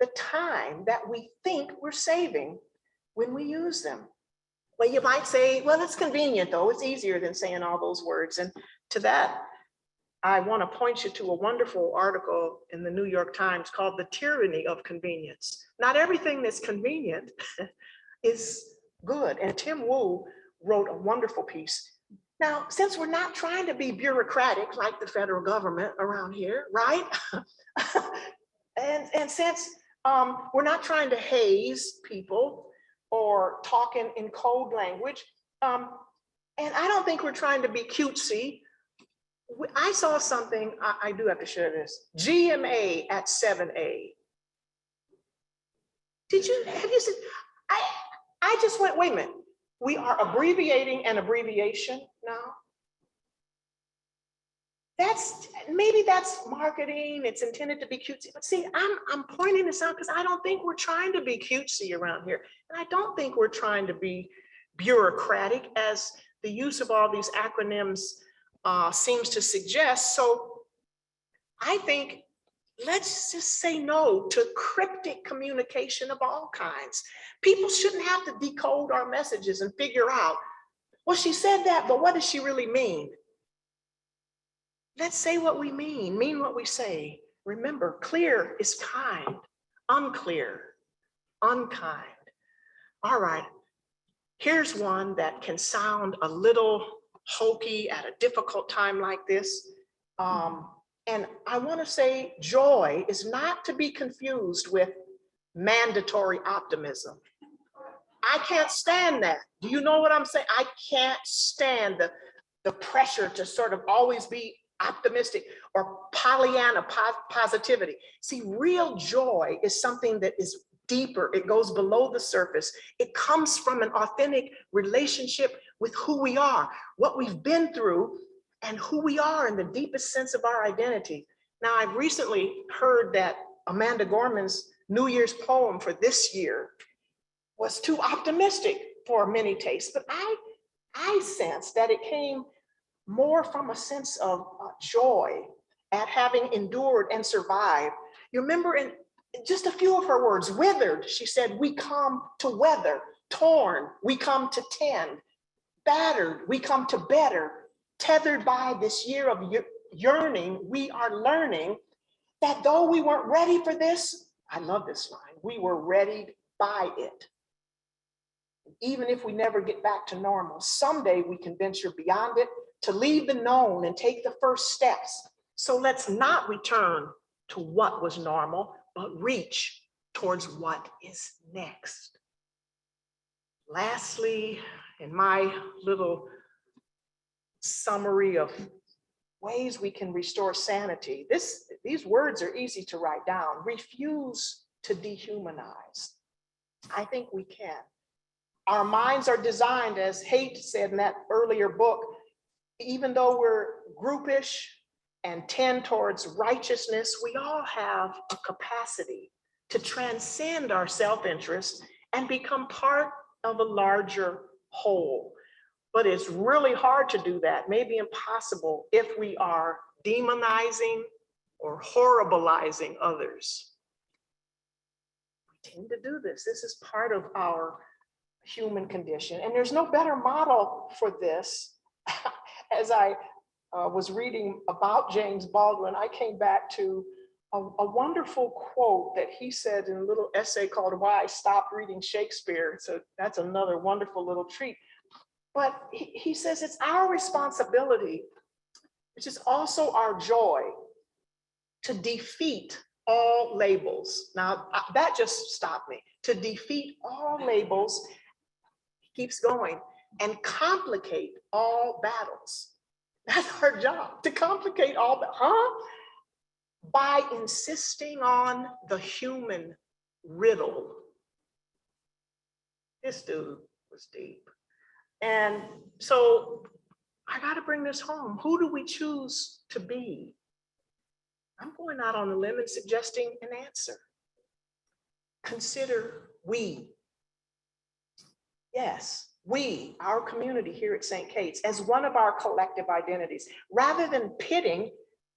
the time that we think we're saving when we use them. Well, you might say, well, it's convenient though. It's easier than saying all those words. And to that, I want to point you to a wonderful article in the New York Times called The Tyranny of Convenience. Not everything that's convenient is good. And Tim Wu wrote a wonderful piece. Now, since we're not trying to be bureaucratic like the federal government around here, right? and since we're not trying to haze people or talk in code language, and I don't think we're trying to be cutesy. I saw something, I do have to share this. GMA at 7A. Have you seen, I just went, wait a minute. We are abbreviating an abbreviation now. Maybe that's marketing, it's intended to be cutesy, but see, I'm pointing this out because I don't think we're trying to be cutesy around here. And I don't think we're trying to be bureaucratic as the use of all these acronyms seems to suggest. So I think let's just say no to cryptic communication of all kinds. People shouldn't have to decode our messages and figure out, well, she said that, but what does she really mean? Let's say what we mean what we say. Remember, clear is kind, unclear, unkind. All right, here's one that can sound a little hokey at a difficult time like this. And I want to say joy is not to be confused with mandatory optimism. I can't stand that. Do you know what I'm saying? I can't stand the pressure to sort of always be optimistic or Pollyanna positivity. See, real joy is something that is deeper. It goes below the surface. It comes from an authentic relationship with who we are, what we've been through, and who we are in the deepest sense of our identity. Now, I've recently heard that Amanda Gorman's New Year's poem for this year was too optimistic for many tastes, but I sense that it came more from a sense of joy at having endured and survived. You remember in just a few of her words, withered, she said, we come to weather, torn, we come to tend, battered, we come to better, tethered by this year of yearning, we are learning that though we weren't ready for this, I love this line, we were readied by it. Even if we never get back to normal, someday we can venture beyond it to leave the known and take the first steps. So let's not return to what was normal, but reach towards what is next. Lastly, in my little summary of ways we can restore sanity, these words are easy to write down. Refuse to dehumanize. I think we can. Our minds are designed, as Haidt said in that earlier book, even though we're groupish and tend towards righteousness, we all have a capacity to transcend our self-interest and become part of a larger whole. But it's really hard to do that, maybe impossible, if we are demonizing or horribilizing others. We tend to do this. This is part of our human condition. And there's no better model for this. As I was reading about James Baldwin, I came back to a wonderful quote that he said in a little essay called Why I Stopped Reading Shakespeare. So that's another wonderful little treat. But he says it's our responsibility, which is also our joy, to defeat all labels. Now, that just stopped me. To defeat all labels, he keeps going, and complicate all battles. That's our job, to complicate all, by insisting on the human riddle. This dude was deep. And so I got to bring this home. Who do we choose to be? I'm going out on a limb and suggesting an answer. Consider we. Yes, we, our community here at St. Kate's, as one of our collective identities, rather than pitting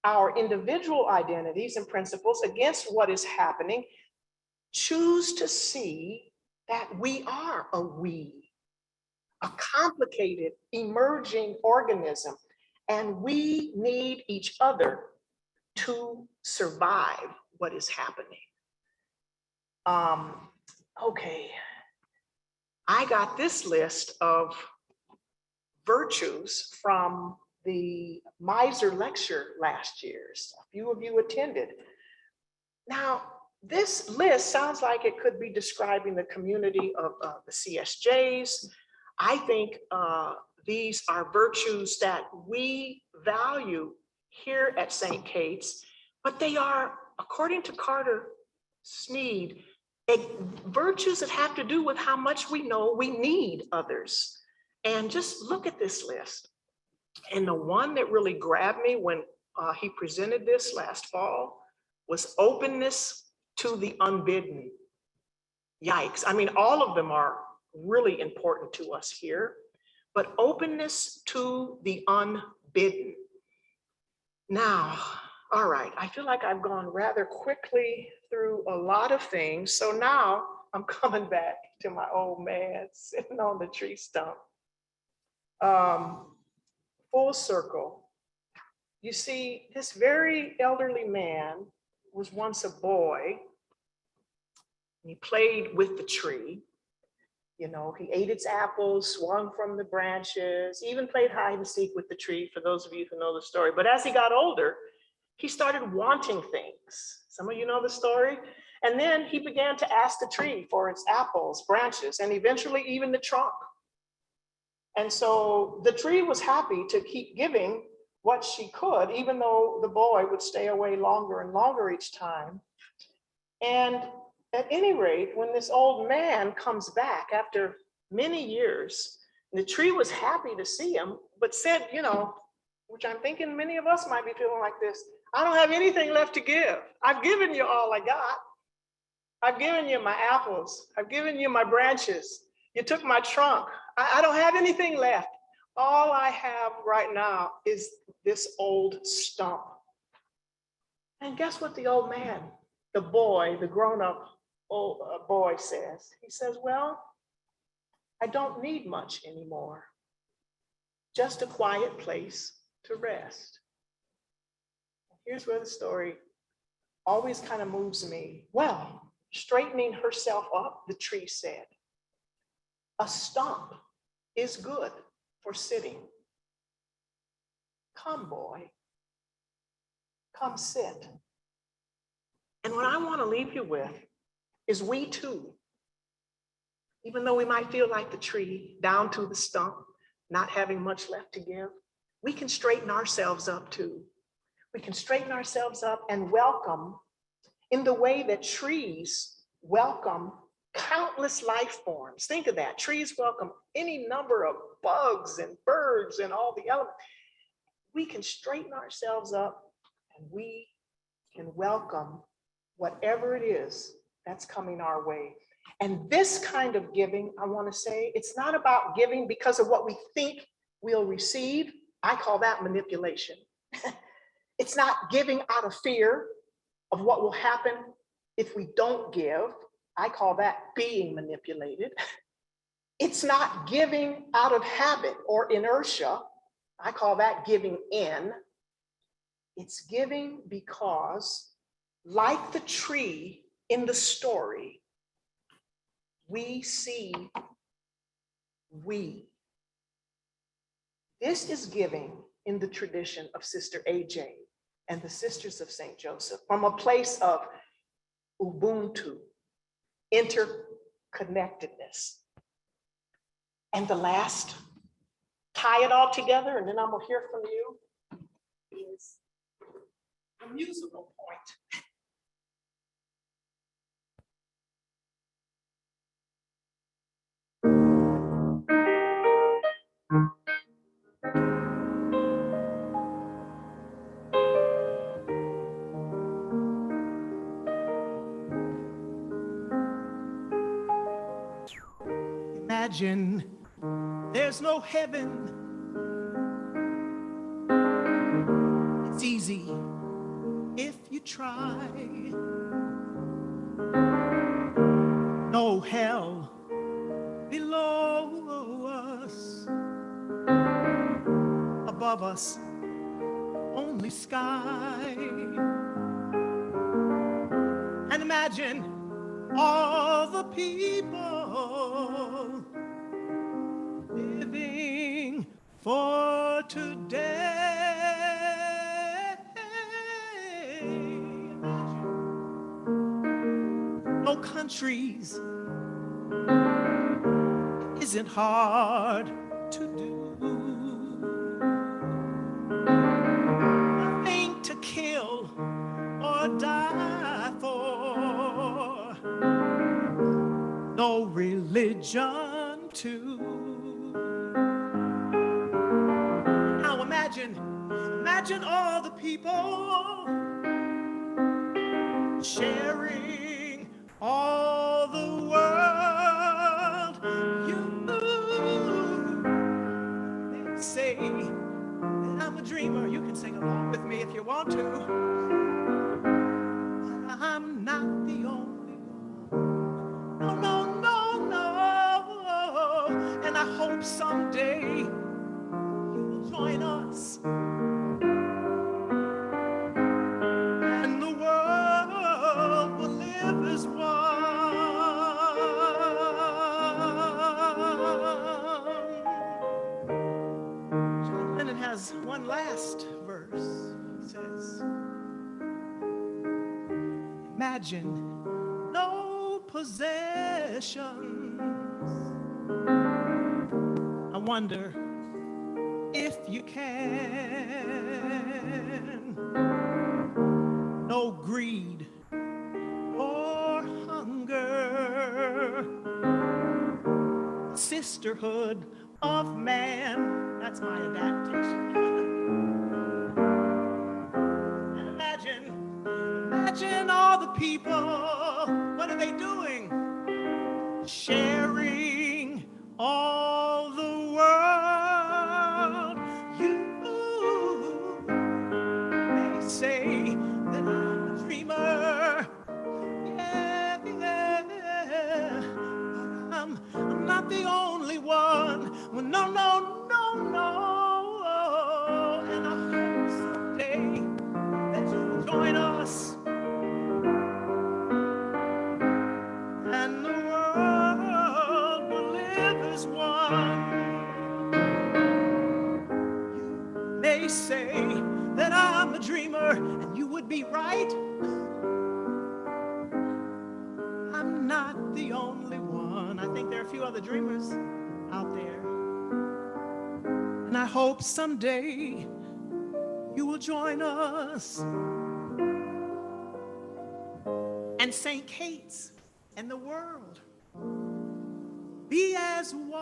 our individual identities and principles against what is happening, choose to see that we are a we, a complicated, emerging organism, and we need each other to survive what is happening. Okay, I got this list of virtues from the Miser lecture last year. A few of you attended. Now, this list sounds like it could be describing the community of the CSJs. I think these are virtues that we value here at St. Kate's, but they are, according to Carter Sneed, virtues that have to do with how much we know we need others. And just look at this list. And the one that really grabbed me when he presented this last fall was openness to the unbidden. Yikes. I mean, all of them are really important to us here, but openness to the unbidden. Now, all right, I feel like I've gone rather quickly through a lot of things. So now I'm coming back to my old man sitting on the tree stump. Full circle. You see, this very elderly man was once a boy. He played with the tree. You know, he ate its apples, swung from the branches, even played hide and seek with the tree, for those of you who know the story. But as he got older, he started wanting things. Some of you know the story. And then he began to ask the tree for its apples, branches, and eventually even the trunk. And so the tree was happy to keep giving what she could, even though the boy would stay away longer and longer each time. And at any rate, when this old man comes back after many years, the tree was happy to see him, but said, you know, which I'm thinking many of us might be feeling like this, I don't have anything left to give. I've given you all I got. I've given you my apples. I've given you my branches. You took my trunk. I don't have anything left. All I have right now is this old stump. And guess what the old man, the boy, the grown-up old boy says? He says, well, I don't need much anymore. Just a quiet place to rest. Here's where the story always kind of moves me. Well, straightening herself up, the tree said, a stump is good for sitting. Come, boy, come sit. And what I want to leave you with is we too, even though we might feel like the tree, down to the stump, not having much left to give, we can straighten ourselves up too. We can straighten ourselves up and welcome in the way that trees welcome countless life forms. Think of that. Trees welcome any number of bugs and birds and all the elements. We can straighten ourselves up and we can welcome whatever it is that's coming our way. And this kind of giving, I want to say, it's not about giving because of what we think we'll receive. I call that manipulation. It's not giving out of fear of what will happen if we don't give. I call that being manipulated. It's not giving out of habit or inertia. I call that giving in. It's giving because, like the tree in the story, we see we. This is giving in the tradition of Sister AJ and the Sisters of St. Joseph from a place of Ubuntu, interconnectedness. And the last, tie it all together, and then I'm gonna hear from you, is a musical point. Imagine there's no heaven. It's easy if you try. No hell below us. Above us, only sky. And imagine all the people for today. No countries isn't hard to do. Nothing to kill or die for. No religion too. Now imagine all the people sharing all the world. You they say that I'm a dreamer. You can sing along with me if you want to. But I'm not the only one. No, no, no, no. And I hope someday you will join us. And the world will live as one. John Lennon has one last verse. He says, imagine no possessions. I wonder if you can. No greed or hunger. Sisterhood of man. That's my adaptation. And imagine all the people. What are they doing? Sharing all the world. You may say that I'm a dreamer. Yeah, yeah. But I'm not the only one. Well, no, no, no, no. And I hope someday that you'll join us. And the world will live as one. You may say that I'm a dreamer, and you would be right. I'm not the only one. I think there are a few other dreamers out there. And I hope someday you will join us. And St. Kate's and the world be as one.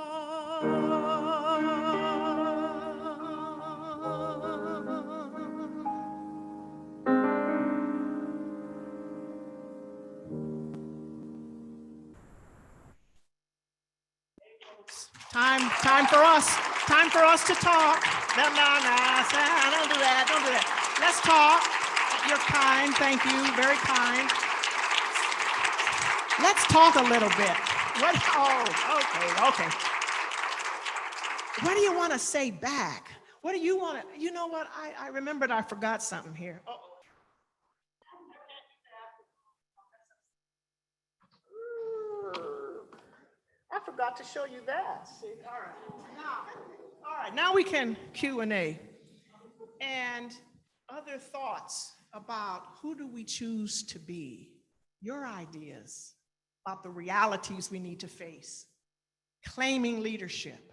Time for us to talk. No, don't do that. Let's talk. You're kind, thank you, very kind. Let's talk a little bit. Okay. What do you want to say back? What do you want to, you know what, I remembered I forgot something here. I forgot to show you that. See, all right, now we can Q&A. And other thoughts about who do we choose to be? Your ideas about the realities we need to face, claiming leadership,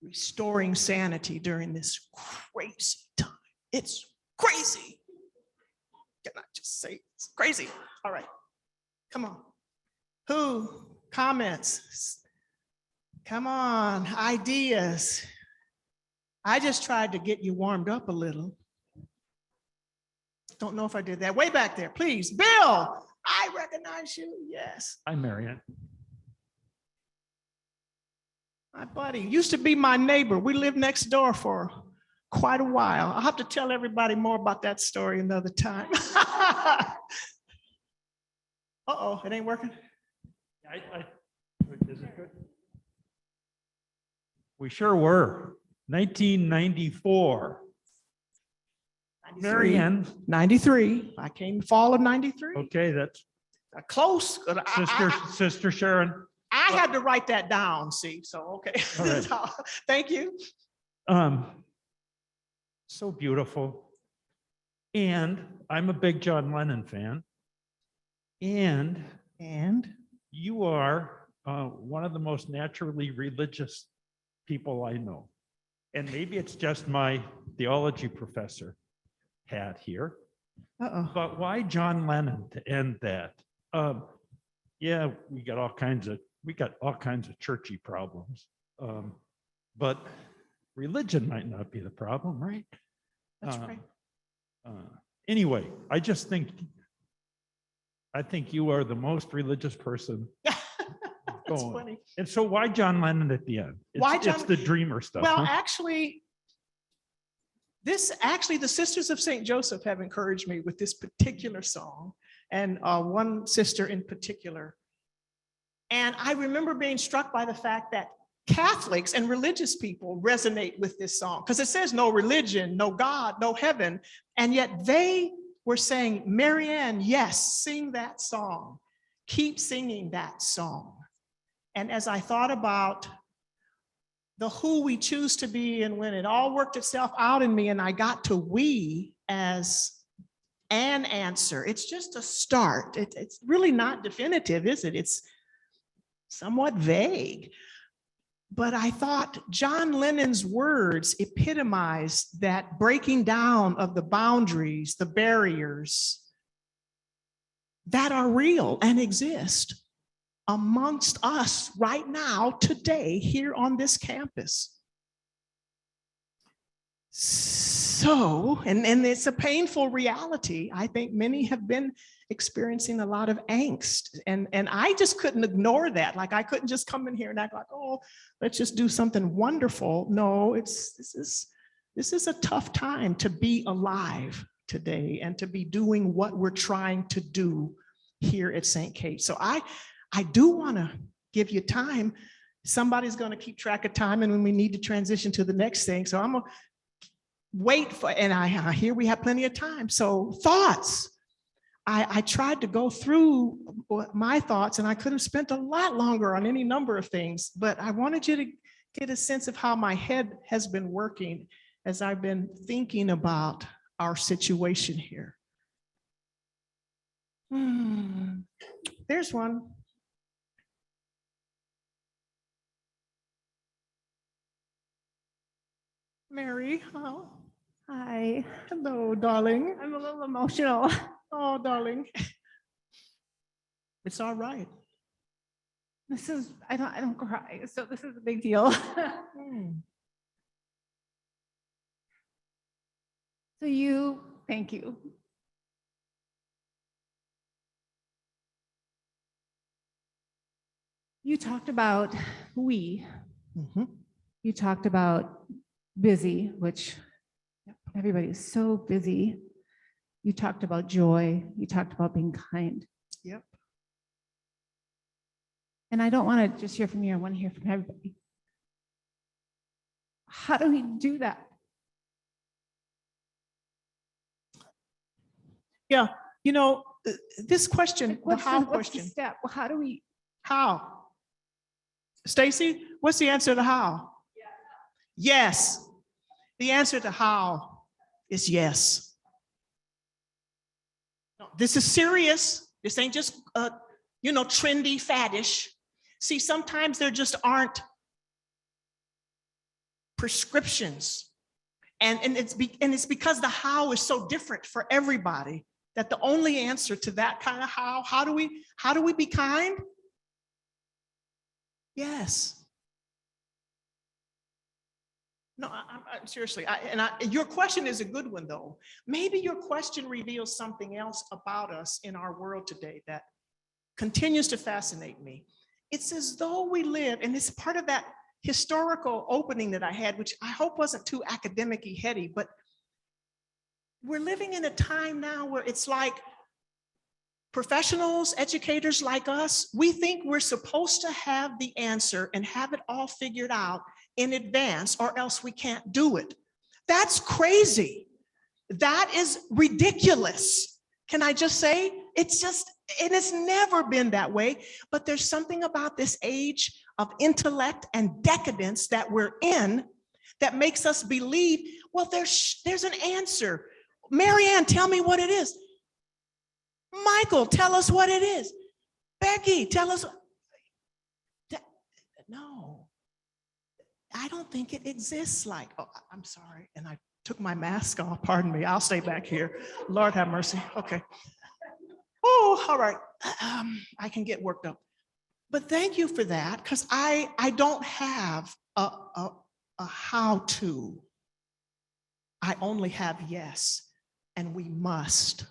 restoring sanity during this crazy time. It's crazy. Can I just say it's crazy? All right, come on. Who? Comments? Come on, ideas. I just tried to get you warmed up a little. Don't know if I did that. Way back there, please. Bill, I recognize you. Yes. Hi, Marianne. My buddy used to be my neighbor. We lived next door for quite a while. I'll have to tell everybody more about that story another time. Uh-oh, it ain't working. Is it good? We sure were. 1994. Marianne. 93. I came fall of 93. Okay, that's Close. Sister Sharon. I had to write that down, see, so okay. All right. Thank you. So beautiful. And I'm a big John Lennon fan. And you are one of the most naturally religious people I know. And maybe it's just my theology professor hat here. But why John Lennon to end that? Yeah, we got all kinds of churchy problems. But religion might not be the problem, right? That's right. Anyway, I think you are the most religious person That's going. funny. And so why John Lennon at the end? Why It's John- the dreamer stuff. Well, huh? actually, the Sisters of St. Joseph have encouraged me with this particular song, and one sister in particular. And I remember being struck by the fact that Catholics and religious people resonate with this song because it says no religion, no God, no heaven. And yet they were saying, Marianne, yes, sing that song. Keep singing that song. And as I thought about the who we choose to be and when it all worked itself out in me and I got to we as an answer, it's just a start. It's really not definitive, is it? It's somewhat vague. But I thought John Lennon's words epitomized that breaking down of the boundaries, the barriers that are real and exist amongst us right now, today, here on this campus. So, and it's a painful reality. I think many have been experiencing a lot of angst, and I just couldn't ignore that. Like I couldn't just come in here and act like, oh, let's just do something wonderful. No, this is a tough time to be alive today and to be doing what we're trying to do here at St. Kate. So I do want to give you time. Somebody's going to keep track of time, and when we need to transition to the next thing, so I'm gonna wait for, and I hear we have plenty of time. So thoughts. I tried to go through my thoughts, and I could have spent a lot longer on any number of things, but I wanted you to get a sense of how my head has been working as I've been thinking about our situation here. There's one. Mary, oh, Hi, hello, darling. I'm a little emotional. Oh, darling. It's all right. I don't cry, so this is a big deal. Thank you. You talked about you talked about busy, which everybody's so busy. You talked about joy. You talked about being kind. Yep. And I don't want to just hear from you. I want to hear from everybody. How do we do that? Yeah, you know, this question, the how What's the question. step? Well, how do we? How? Stacy, what's the answer to how? Yes. The answer to how is yes. No, this is serious. This ain't just, trendy, faddish. See, sometimes there just aren't prescriptions. And it's because the how is so different for everybody that the only answer to that kind of how do we be kind? Yes. No, I'm seriously, your question is a good one though. Maybe your question reveals something else about us in our world today that continues to fascinate me. It's as though we live, and it's part of that historical opening that I had, which I hope wasn't too academic-y heady, but we're living in a time now where it's like professionals, educators like us, we think we're supposed to have the answer and have it all figured out in advance, or else we can't do it. That's crazy. That is ridiculous. Can I just say, it's never been that way, but there's something about this age of intellect and decadence that we're in that makes us believe, well, there's an answer. Marianne, tell me what it is. Michael, tell us what it is. Becky, tell us. No, I don't think it exists like, oh, I'm sorry. And I took my mask off. Pardon me. I'll stay back here. Lord have mercy. Okay. Oh, all right. I can get worked up. But thank you for that, because I don't have a how to. I only have yes, and we must.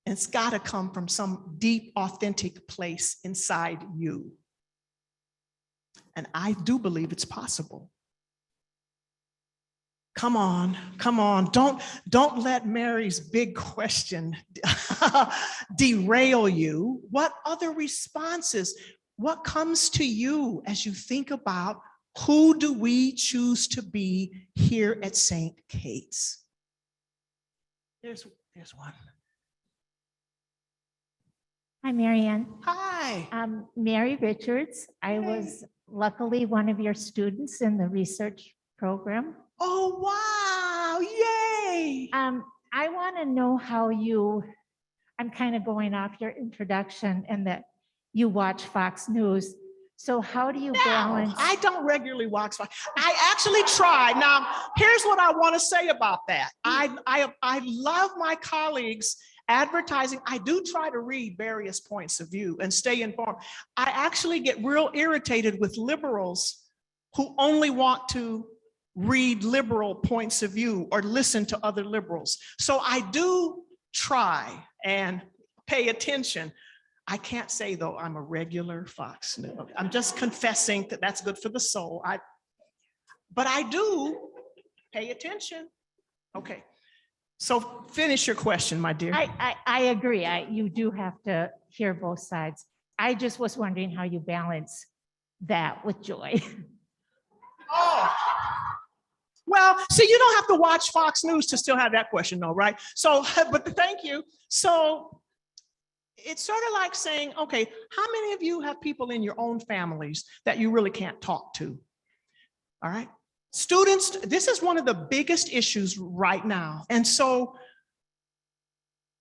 And it's got to come from some deep, authentic place inside you. And I do believe it's possible. Come on, come on. Don't let Mary's big question derail you. What other responses, what comes to you as you think about who do we choose to be here at St. Kate's? There's one. Hi, Marianne. Hi. I'm Mary Richards. I was luckily one of your students in the research program. Oh, wow. Yay. I want to know how I'm kind of going off your introduction and that you watch Fox News. So how do you balance? I don't regularly watch Fox. I actually try. Now, here's what I want to say about that. I love my colleagues advertising. I do try to read various points of view and stay informed. I actually get real irritated with liberals who only want to read liberal points of view or listen to other liberals. So I do try and pay attention. I can't say, though, I'm a regular Fox News. I'm just confessing that that's good for the soul. But I do pay attention. Okay. So finish your question, my dear. I agree. You do have to hear both sides. I just was wondering how you balance that with joy. Oh. Well, see, you don't have to watch Fox News to still have that question, though, right? So, but thank you. So it's sort of like saying, okay, how many of you have people in your own families that you really can't talk to? All right. Students, this is one of the biggest issues right now. And so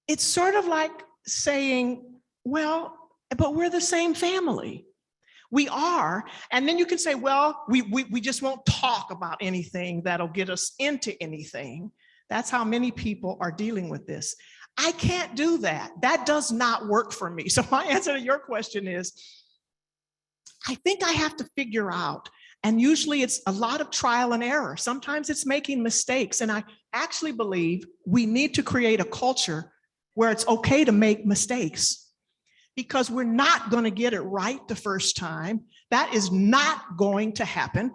it's sort of like saying, well, but we're the same family. We are. And then you can say, well, we just won't talk about anything that'll get us into anything. That's how many people are dealing with this. I can't do that. That does not work for me. So my answer to your question is, I think I have to figure out, and usually it's a lot of trial and error. Sometimes it's making mistakes. And I actually believe we need to create a culture where it's okay to make mistakes, because we're not going to get it right the first time. That is not going to happen.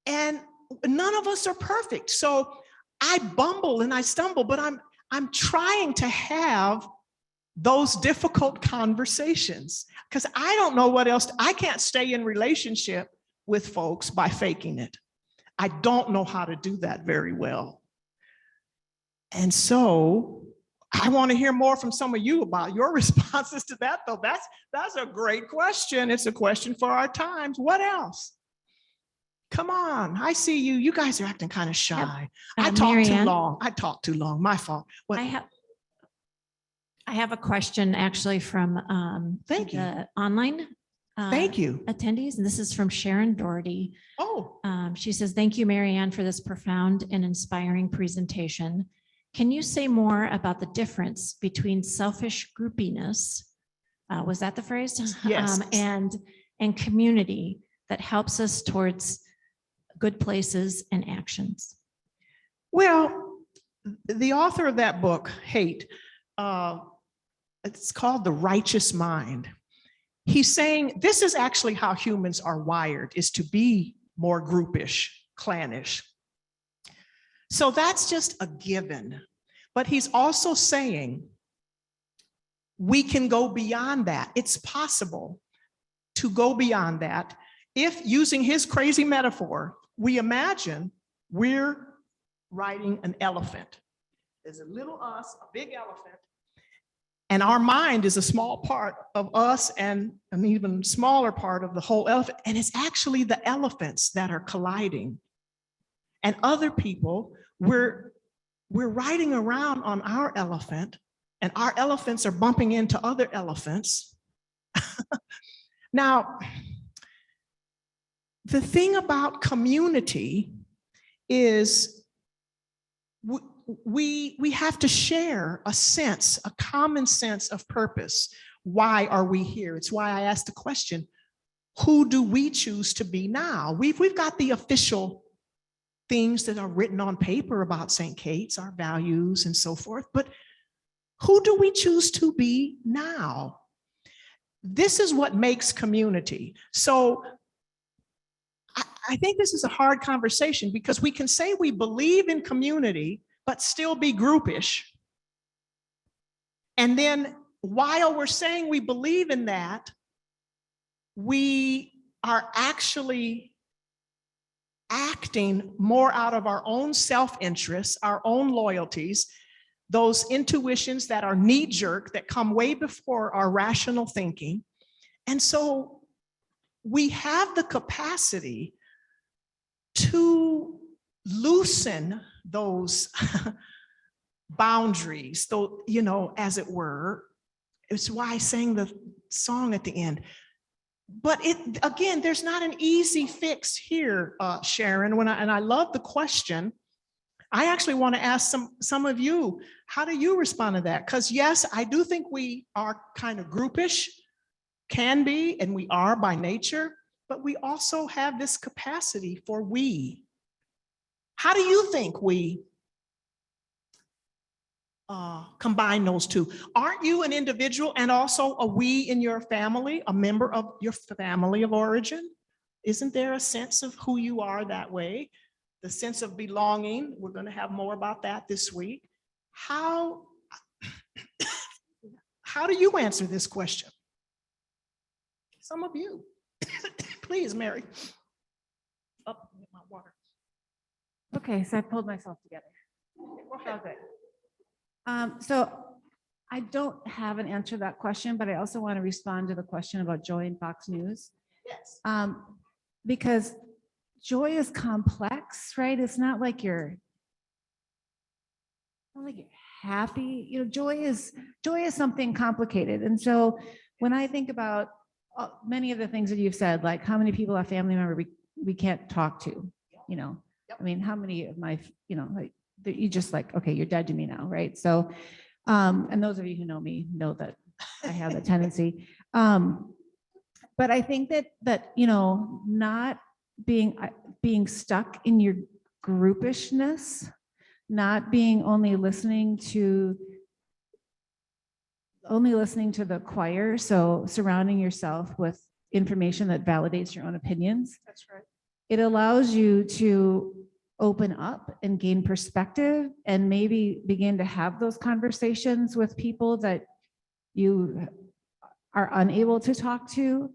And none of us are perfect. So I bumble and I stumble, but I'm trying to have those difficult conversations, because I don't know what else. I can't stay in relationship with folks by faking it. I don't know how to do that very well. And so I want to hear more from some of you about your responses to that, though. That's a great question. It's a question for our times. What else? Come on. I see you. You guys are acting kind of shy. I talk too long. I talk too long. My fault. What? I have a question actually from Thank you. the online Thank you. attendees, and this is from Sharon Doherty. Oh, She says, thank you, Marianne, for this profound and inspiring presentation. Can you say more about the difference between selfish groupiness, was that the phrase? Yes. And community that helps us towards good places and actions? well, the author of that book, Hate, it's called The Righteous Mind. He's saying this is actually how humans are wired, is to be more groupish, clannish. So that's just a given. But he's also saying we can go beyond that. It's possible to go beyond that if, using his crazy metaphor, we imagine we're riding an elephant. There's a little us, a big elephant, and our mind is a small part of us and an even smaller part of the whole elephant. And it's actually the elephants that are colliding. And other people, we're riding around on our elephant, and our elephants are bumping into other elephants. Now, the thing about community is we have to share a sense, a common sense of purpose. Why are we here? It's why I asked the question, who do we choose to be now? We've got the official things that are written on paper about St. Kate's, our values and so forth, but who do we choose to be now? This is what makes community. So I think this is a hard conversation because we can say we believe in community, but still be groupish. And then while we're saying we believe in that, we are actually acting more out of our own self-interest, our own loyalties, those intuitions that are knee-jerk, that come way before our rational thinking. And so we have the capacity to loosen those boundaries, though, you know, as it were. It's why I sang the song at the end. But again, there's not an easy fix here, Sharon. And I love the question. I actually want to ask some of you, how do you respond to that? Because yes, I do think we are kind of groupish, can be, and we are by nature, but we also have this capacity for we. How do you think we combine those two? Aren't you an individual and also a we in your family, a member of your family of origin? Isn't there a sense of who you are that way? The sense of belonging. We're going to have more about that this week. How do you answer this question? Some of you. Please, Mary. Up with my water. Okay, so I pulled myself together. Okay. So I don't have an answer to that question, but I also want to respond to the question about joy in Fox News. Yes. Because joy is complex, right? It's not like you're happy. You know, joy is something complicated. And so when I think about many of the things that you've said, like how many people, a family member we can't talk to, you know, I mean, how many of my, you know, like that you just like, okay, you're dead to me now, right? So, and those of you who know me know that I have that tendency. But I think that you know, not being stuck in your groupishness, not being only listening to the choir, so surrounding yourself with information that validates your own opinions. That's right. It allows you to open up and gain perspective and maybe begin to have those conversations with people that you are unable to talk to.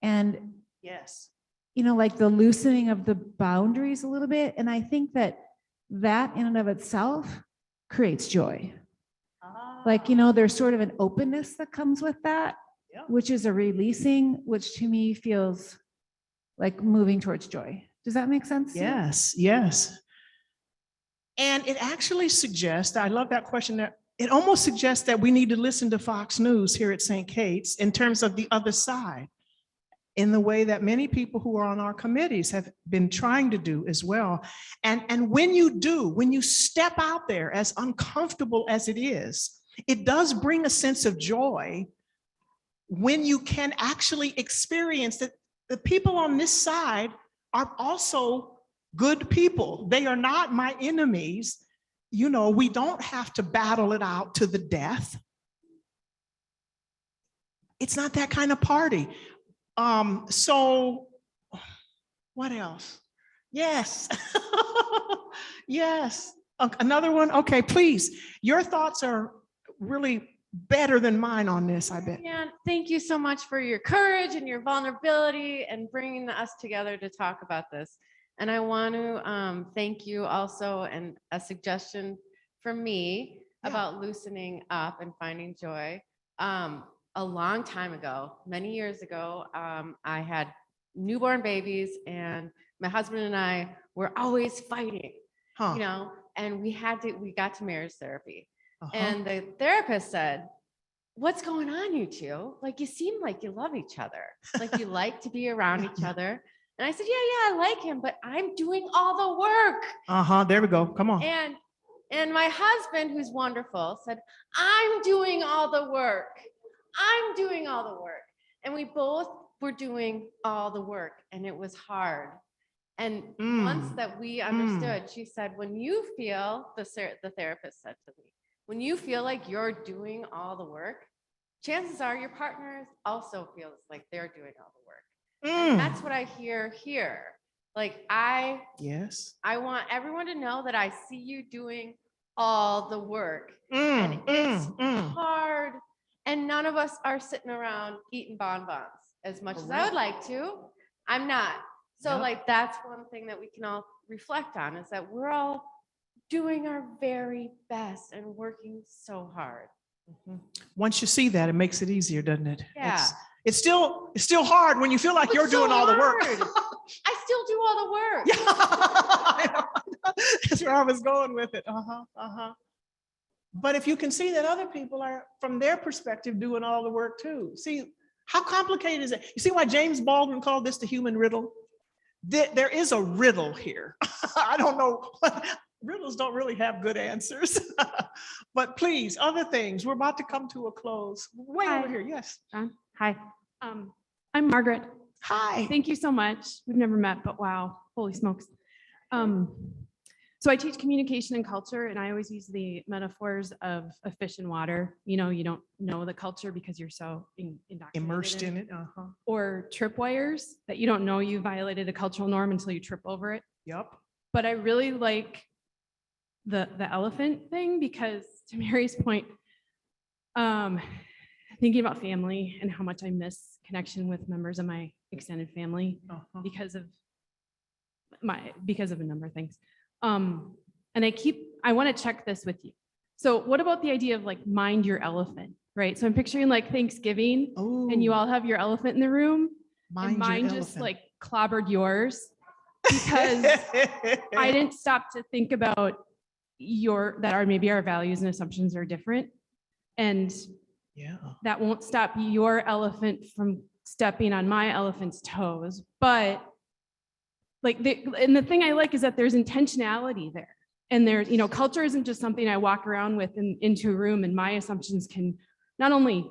And Yes. you know, like the loosening of the boundaries a little bit. And I think that in and of itself creates joy. Like, you know, there's sort of an openness that comes with that, Yeah. which is a releasing, which to me feels like moving towards joy. Does that make sense? Yes, yes. And it actually suggests, I love that question, that it almost suggests that we need to listen to Fox News here at St. Kate's in terms of the other side, in the way that many people who are on our committees have been trying to do as well. And when you step out there, as uncomfortable as it is, it does bring a sense of joy when you can actually experience that the people on this side are also good people. They are not my enemies. You know, we don't have to battle it out to the death. It's not that kind of party. So what else? Yes. Yes. Another one. Okay, please. Your thoughts are really better than mine on this, I bet. Yeah, thank you so much for your courage and your vulnerability and bringing us together to talk about this. And I want to thank you also, and a suggestion from me about loosening up and finding joy. A long time ago, many years ago, I had newborn babies, and my husband and I we're always fighting, Huh. you know, and we got to marriage therapy. Uh-huh. And the therapist said, what's going on, you two? Like, you seem like you love each other. Like, you like to be around each other. And I said, yeah, I like him, but I'm doing all the work. Uh-huh. There we go. Come on. And my husband, who's wonderful, said, I'm doing all the work. I'm doing all the work. And we both were doing all the work, and it was hard. And once that we understood, she said, when you feel, the therapist said to me, when you feel like you're doing all the work, chances are your partner also feels like they're doing all the work. And that's what I hear here. Like, I want everyone to know that I see you doing all the work. And it's hard. And none of us are sitting around eating bonbons as much as I would like to. I'm not. So like, that's one thing that we can all reflect on, is that we're all doing our very best and working so hard. Once you see that, it makes it easier, doesn't it? Yeah. It's still hard when you feel like you're doing all the work. I still do all the work. That's where I was going with it. But if you can see that other people are, from their perspective, doing all the work too. See, how complicated is it? You see why James Baldwin called this the human riddle? There is a riddle here. I don't know. Riddles don't really have good answers. But please, other things. We're about to come to a close. Way over here. Yes. John. Hi. I'm Margaret. Hi. Thank you so much. We've never met, but wow, holy smokes. So I teach communication and culture, and I always use the metaphors of a fish in water. You know, you don't know the culture because you're so Immersed in it. Or tripwires that you don't know you violated a cultural norm until you trip over it. Yep. But I really like the elephant thing, because to Mary's point, thinking about family and how much I miss connection with members of my extended family because of a number of things. And I want to check this with you. So what about the idea of like mind your elephant, right? So I'm picturing like Thanksgiving and you all have your elephant in the room, and mine just like clobbered yours because I didn't stop to think about maybe our values and assumptions are different. And that won't stop your elephant from stepping on my elephant's toes. But like, the thing I like is that there's intentionality there. And there's, culture isn't just something I walk around with into a room, and my assumptions can not only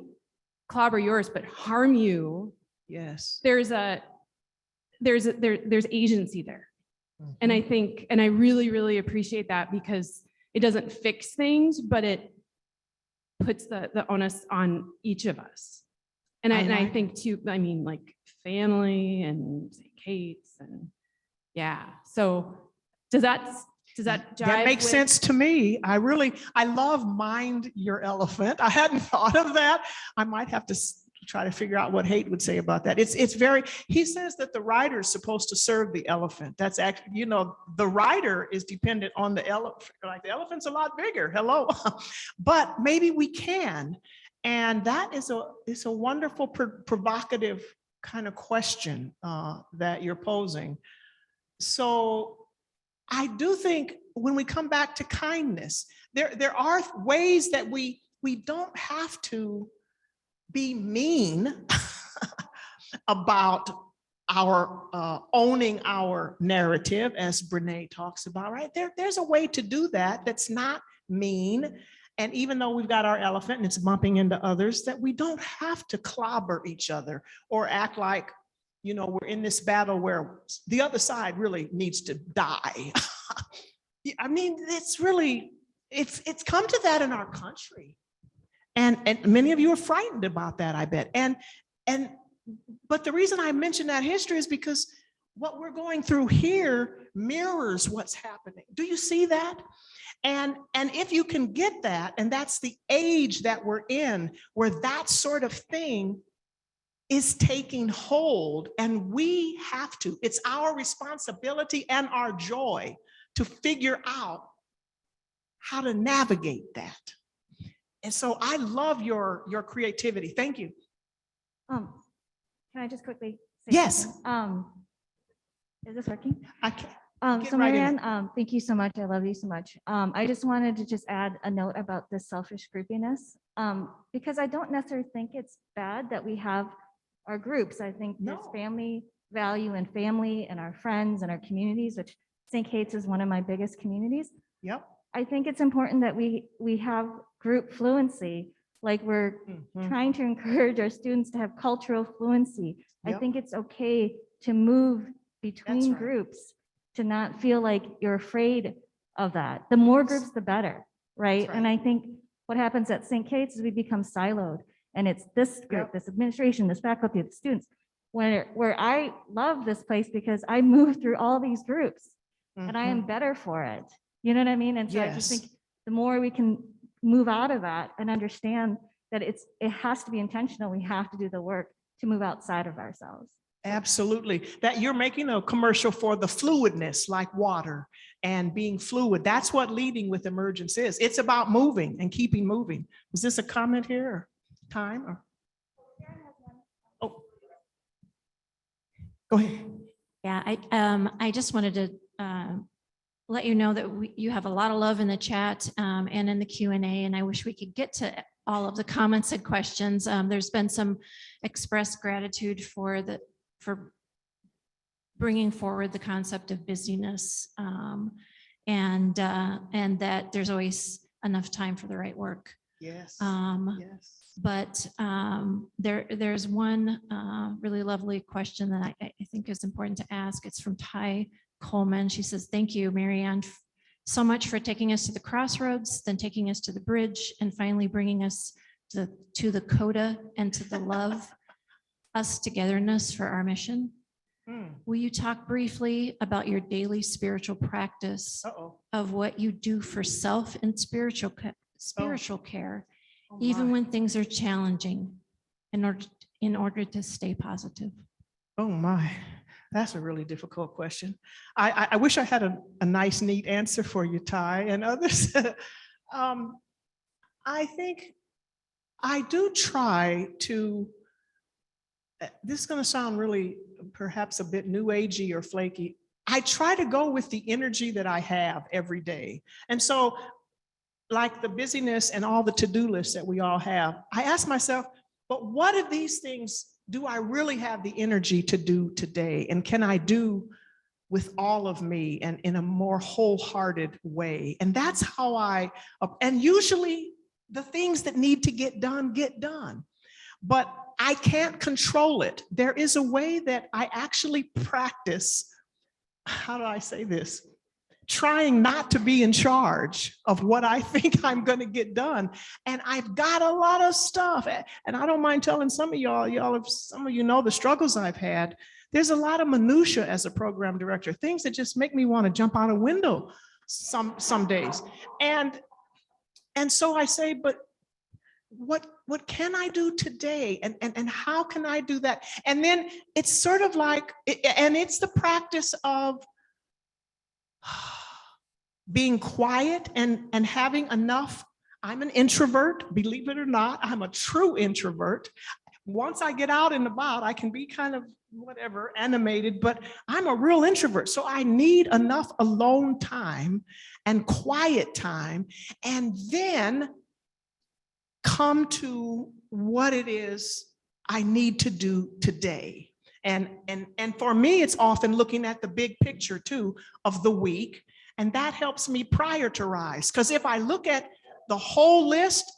clobber yours, but harm you. Yes. There's agency there. And I think, and I really, really appreciate that, because it doesn't fix things, but it puts the onus on each of us. And I think too, I mean, like family and St. Kate's and so does that jive? That makes sense to me. I love mind your elephant. I hadn't thought of that. I might have to try to figure out what Haidt would say about that. He says that the rider is supposed to serve the elephant. That's actually, the rider is dependent on the elephant. Like, the elephant's a lot bigger. Hello. But maybe we can. And that is a wonderful, provocative kind of question that you're posing. So I do think when we come back to kindness, there are ways that we don't have to be mean about our owning our narrative, as Brene talks about, right? There's a way to do that that's not mean. And even though we've got our elephant and it's bumping into others, that we don't have to clobber each other or act like, we're in this battle where the other side really needs to die. I mean, it's come to that in our country. And many of you are frightened about that, I bet. But the reason I mention that history is because what we're going through here mirrors what's happening. Do you see that? And if you can get that, and that's the age that we're in, where that sort of thing is taking hold, and we have to, it's our responsibility and our joy to figure out how to navigate that. And so I love your creativity. Thank you. Can I just quickly say yes. something? Is this working? I can. Get So right in it. Marianne, thank you so much. I love you so much. I just wanted to just add a note about the selfish groupiness, because I don't necessarily think it's bad that we have our groups. I think there's No. family value and family and our friends and our communities, which St. Kate's is one of my biggest communities. Yep. I think it's important that we have group fluency, like we're Mhm. trying to encourage our students to have cultural fluency. I Yep. think it's okay to move between right. groups, to not feel like you're afraid of that. The more groups, the better, right? And right. I think what happens at St. Kate's is we become siloed, and it's this group, Yep. this administration, this faculty, the students. Where I love this place because I move through all these groups, and I am Mhm. better for it. You know what I mean? And so I just Yes. think the more we can move out of that and understand that it has to be intentional, we have to do the work to move outside of ourselves. Absolutely. That you're making a commercial for the fluidness, like water and being fluid. That's what leading with Emergence is. It's about moving and keeping moving. Was this a comment here or time or? Oh. Go ahead. Yeah, I just wanted to let you know that you have a lot of love in the chat and in the Q&A, and I wish we could get to all of the comments and questions. There's been some expressed gratitude for bringing forward the concept of busyness, and that there's always enough time for the right work. Yes. Yes. But there's one really lovely question that I think is important to ask. It's from Ty Coleman. She says, "Thank you, Marianne, so much for taking us to the crossroads, then taking us to the bridge, and finally bringing us to the coda and to the love, us togetherness for our mission. Will you talk briefly about your daily spiritual practice of what you do for self and spiritual care, even when things are challenging, in order to stay positive?" Oh my, that's a really difficult question. I wish I had a nice, neat answer for you, Ty, and others. I think I do try to, this is going to sound really perhaps a bit new agey or flaky. I try to go with the energy that I have every day. And so, like the busyness and all the to-do lists that we all have, I ask myself, but what of these things do I really have the energy to do today? And can I do with all of me and in a more wholehearted way? And that's how and usually the things that need to get done. But I can't control it. There is a way that I actually practice, how do I say this? Trying not to be in charge of what I think I'm going to get done. And I've got a lot of stuff. And I don't mind telling some of y'all, if some of you know the struggles I've had, there's a lot of minutia as a program director, things that just make me want to jump out a window some days. And so I say, but what can I do today? And how can I do that? And then it's sort of like, and it's the practice of being quiet and having enough. I'm an introvert, believe it or not. I'm a true introvert. Once I get out and about, I can be kind of whatever, animated, but I'm a real introvert. So I need enough alone time and quiet time, and then come to what it is I need to do today. And for me, it's often looking at the big picture too of the week. And that helps me prioritize. Because if I look at the whole list,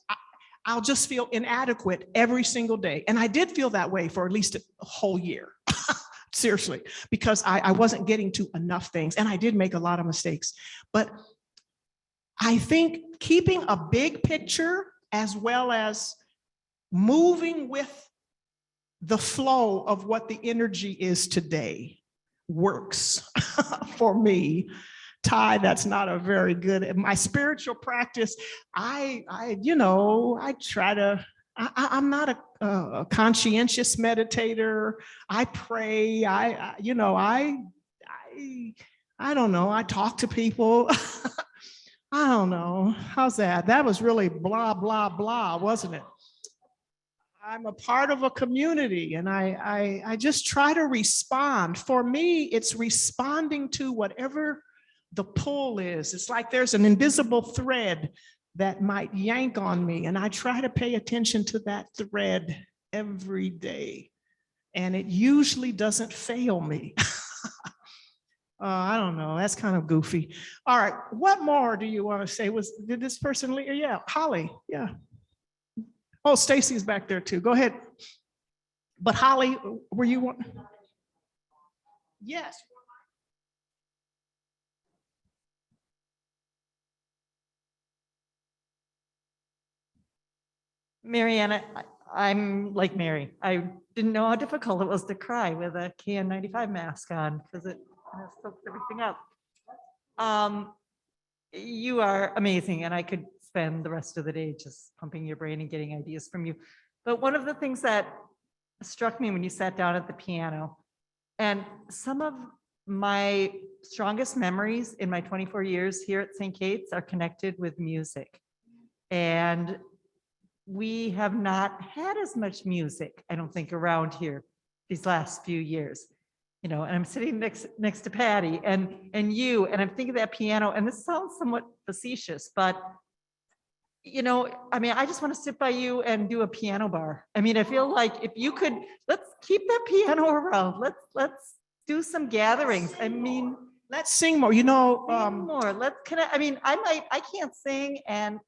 I'll just feel inadequate every single day. And I did feel that way for at least a whole year. Seriously, because I wasn't getting to enough things. And I did make a lot of mistakes. But I think keeping a big picture as well as moving with the flow of what the energy is today works for me. Ty, that's not a very good, my spiritual practice, I try to, I'm not a conscientious meditator. I pray, I don't know, I talk to people. I don't know, how's that? That was really blah, blah, blah, wasn't it? I'm a part of a community and I just try to respond. For me, it's responding to whatever the pull is. It's like there's an invisible thread that might yank on me, and I try to pay attention to that thread every day. And it usually doesn't fail me. I don't know. That's kind of goofy. All right. What more do you want to say? Did this person leave? Yeah, Holly. Yeah. Oh, Stacy's back there too. Go ahead. But Holly, were you one? Yes. Marianne, I'm like Mary. I didn't know how difficult it was to cry with a KN95 mask on because it kind of soaks everything up. You are amazing, and I could spend the rest of the day just pumping your brain and getting ideas from you. But one of the things that struck me when you sat down at the piano, and some of my strongest memories in my 24 years here at St. Kate's are connected with music. And we have not had as much music, I don't think, around here these last few years. You know, and I'm sitting next to Patty and you, and I'm thinking of that piano, and this sounds somewhat facetious, but you know, I mean, I just want to sit by you and do a piano bar. I mean, I feel like if you could, let's keep that piano around. Let's do some gatherings. I mean, let's sing more. You know, sing more. Let's connect. I mean, I can't sing, and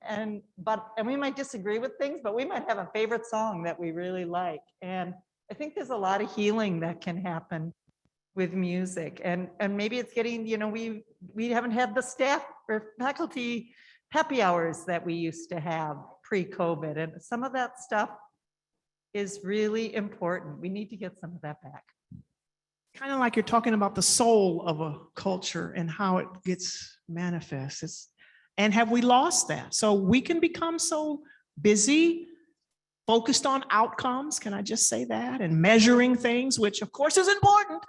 we might disagree with things, but we might have a favorite song that we really like. And I think there's a lot of healing that can happen with music, and maybe it's getting, you know, we haven't had the staff or faculty happy hours that we used to have pre-COVID, and some of that stuff is really important. We need to get some of that back. Kind of like you're talking about the soul of a culture and how it gets manifest. And have we lost that? So we can become so busy, focused on outcomes, can I just say that, and measuring things, which of course is important,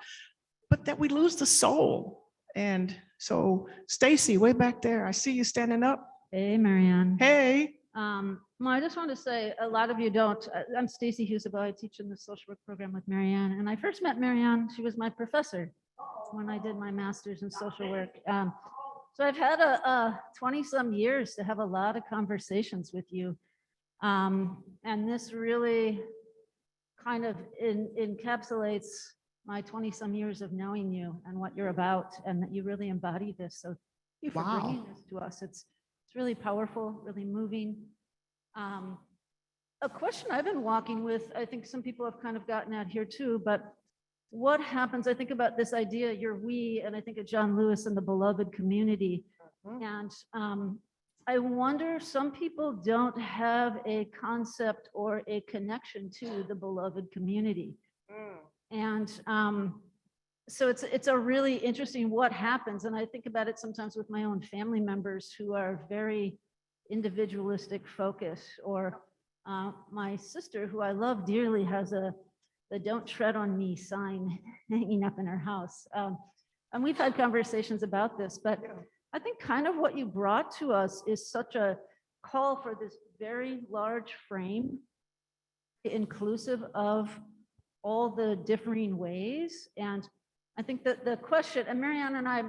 but that we lose the soul. And so Stacy, way back there, I see you standing up. Hey, Marianne. Hey. Well, I just want to say, a lot of you don't. I'm Stacy Husabo. I teach in the social work program with Marianne. And I first met Marianne, she was my professor when I did my master's in social work. So I've had a 20 some years to have a lot of conversations with you. And this really kind of encapsulates my 20 some years of knowing you and what you're about, and that you really embody this. So thank you for bringing this to us. It's really powerful, really moving. A question I've been walking with, I think some people have kind of gotten at here too, but what happens, I think about this idea, you're we, and I think of John Lewis and the beloved community. And I wonder, some people don't have a concept or a connection to the beloved community. And so it's a really interesting what happens. And I think about it sometimes with my own family members who are very individualistic focus, or my sister, who I love dearly, has the "Don't Tread on Me" sign hanging up in her house. And we've had conversations about this, but I think kind of what you brought to us is such a call for this very large frame, inclusive of all the differing ways. And I think that the question, and Marianne and I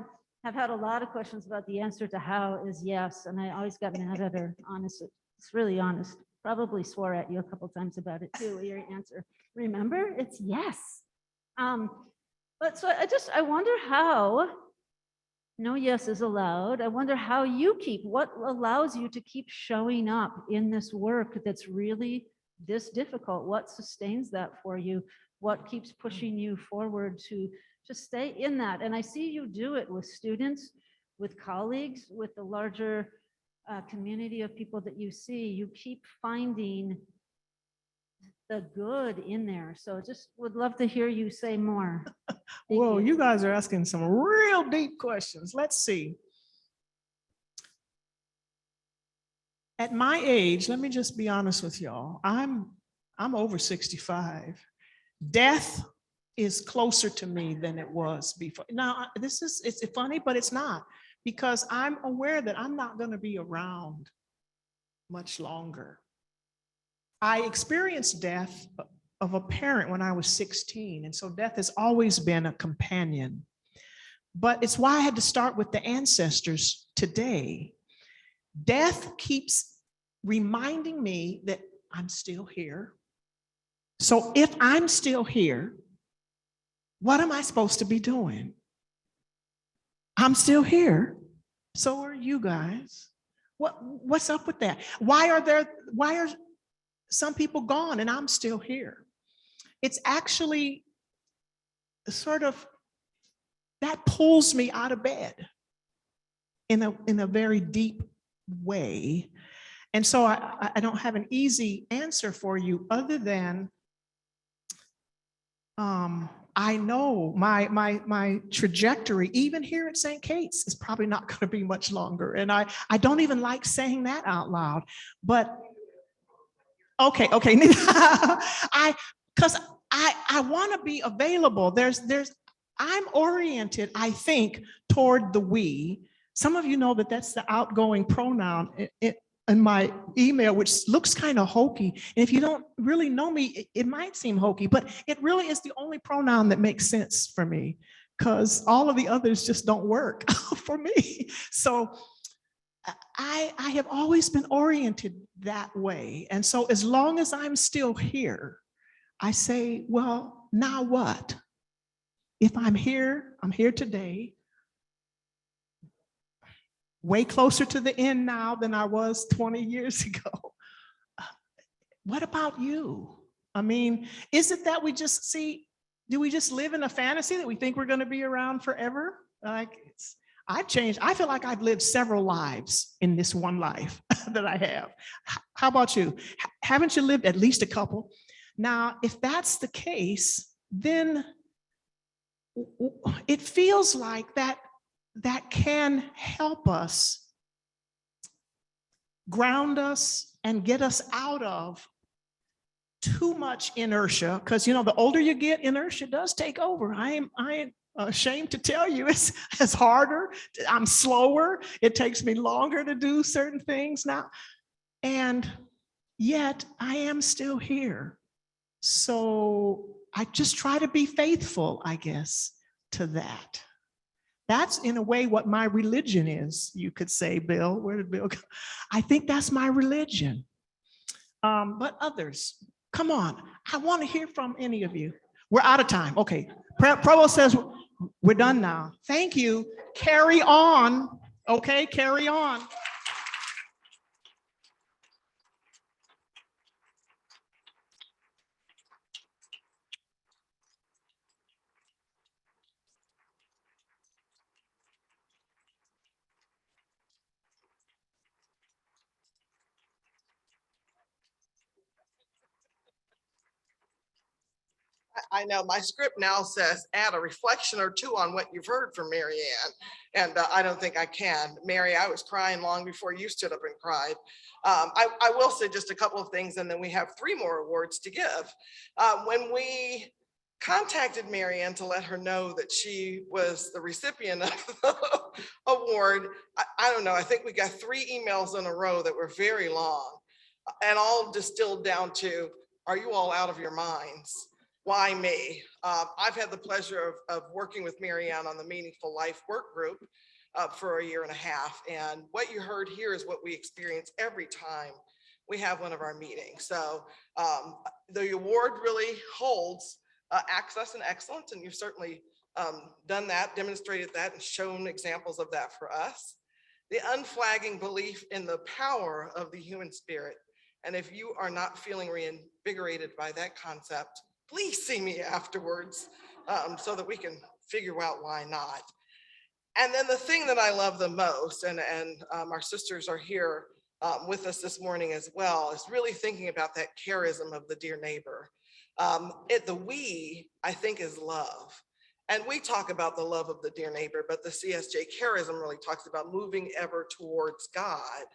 have had a lot of questions about the answer to how is yes. And I always got mad at her, honestly. It's really honest. Probably swore at you a couple times about it too, your answer. Remember, it's yes. But so I wonder how, no yes is allowed. I wonder how you what allows you to keep showing up in this work that's really this difficult? What sustains that for you? What keeps pushing you forward to stay in that? And I see you do it with students, with colleagues, with the larger community of people that you see. You keep finding the good in there. So just would love to hear you say more. Whoa, you guys are asking some real deep questions. Let's see. At my age, let me just be honest with y'all. I'm over 65. Death is closer to me than it was before. Now, it's funny, but it's not, because I'm aware that I'm not going to be around much longer. I experienced death of a parent when I was 16. And so death has always been a companion. But it's why I had to start with the ancestors today. Death keeps reminding me that I'm still here. So if I'm still here, what am I supposed to be doing? I'm still here. So are you guys. What's up with that? Why are some people gone and I'm still here? It's actually sort of, that pulls me out of bed in a very deep way. And so I don't have an easy answer for you other than I know my trajectory, even here at St. Kate's, is probably not going to be much longer. And I don't even like saying that out loud, but okay. Because I want to be available. I'm oriented, I think, toward the we. Some of you know that that's the outgoing pronoun in my email, which looks kind of hokey. And if you don't really know me, it might seem hokey, but it really is the only pronoun that makes sense for me, because all of the others just don't work for me. So I have always been oriented that way. And so as long as I'm still here, I say, well, now what? If I'm here today, way closer to the end now than I was 20 years ago. What about you? I mean, is it that do we just live in a fantasy that we think we're going to be around forever? Like, I've changed. I feel like I've lived several lives in this one life that I have. How about you? Haven't you lived at least a couple? Now, if that's the case, then it feels like that can help us, ground us, and get us out of too much inertia. Because, you know, the older you get, inertia does take over. I ain't ashamed to tell you, it's harder. I'm slower. It takes me longer to do certain things now. And yet I am still here. So I just try to be faithful, I guess, to that. That's in a way what my religion is, you could say, Bill. Where did Bill go? I think that's my religion. But others, come on. I want to hear from any of you. We're out of time. Okay. Provost says we're done now. Thank you. Carry on. Okay, carry on. I know my script now says add a reflection or two on what you've heard from Marianne, and I don't think I can. Mary, I was crying long before you stood up and cried. I will say just a couple of things, and then we have 3 more awards to give. When we contacted Marianne to let her know that she was the recipient of the award, I don't know, I think we got 3 emails in a row that were very long and all distilled down to, are you all out of your minds? Why me? I've had the pleasure of working with Marianne on the Meaningful Life work group for a 1.5 years. And what you heard here is what we experience every time we have one of our meetings. So the award really holds access and excellence. And you've certainly done that, demonstrated that, and shown examples of that for us. The unflagging belief in the power of the human spirit. And if you are not feeling reinvigorated by that concept, please see me afterwards so that we can figure out why not. And then the thing that I love the most, and our sisters are here with us this morning as well, is really thinking about that charism of the dear neighbor. The we, I think, is love. And we talk about the love of the dear neighbor, but the CSJ charism really talks about moving ever towards God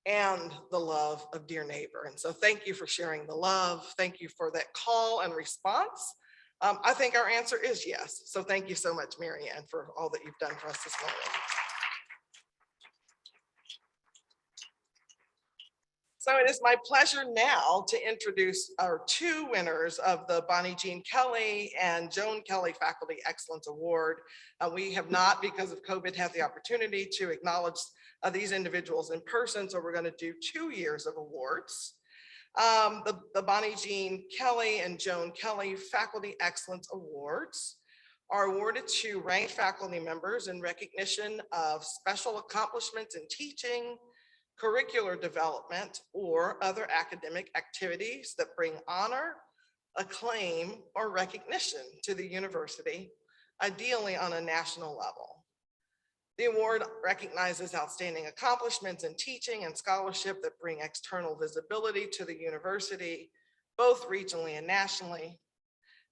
and the love of dear neighbor. And so thank you for sharing the love. Thank you for that call and response. I think our answer is yes. So thank you so much, Marianne, for all that you've done for us this morning. So it is my pleasure now to introduce our two winners of the Bonnie Jean Kelly and Joan Kelly Faculty Excellence Award. We have not, because of COVID, had the opportunity to acknowledge these individuals in person, so we're going to do 2 years of awards. The Bonnie Jean Kelly and Joan Kelly Faculty Excellence Awards are awarded to ranked faculty members in recognition of special accomplishments in teaching, curricular development, or other academic activities that bring honor, acclaim, or recognition to the university, ideally on a national level. The award recognizes outstanding accomplishments in teaching and scholarship that bring external visibility to the university, both regionally and nationally.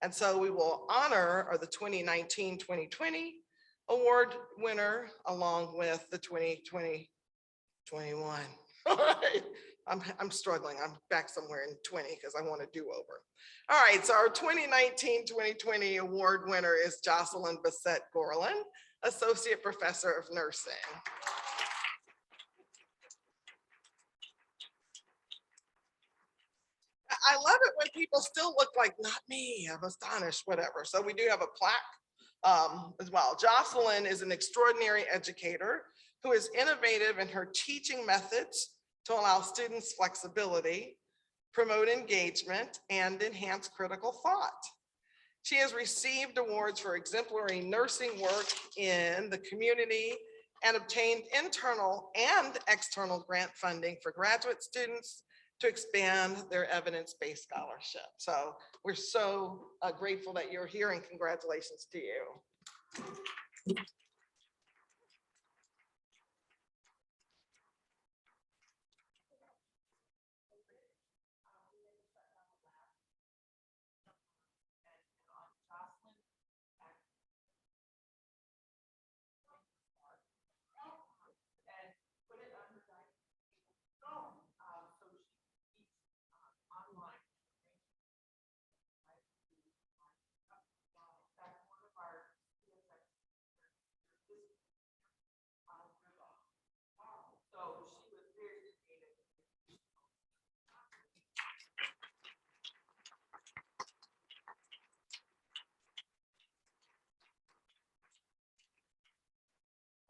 And so we will honor the 2019-2020 award winner along with the 2020-21. All right, I'm struggling. I'm back somewhere in 20 because I want to do over. All right, so our 2019-2020 award winner is Jocelyn Bassett Gorlin, Associate Professor of Nursing. I love it when people still look like, not me, I'm astonished, whatever. So we do have a plaque as well. Jocelyn is an extraordinary educator who is innovative in her teaching methods to allow students flexibility, promote engagement, and enhance critical thought. She has received awards for exemplary nursing work in the community and obtained internal and external grant funding for graduate students to expand their evidence-based scholarship. So we're so grateful that you're here, and congratulations to you.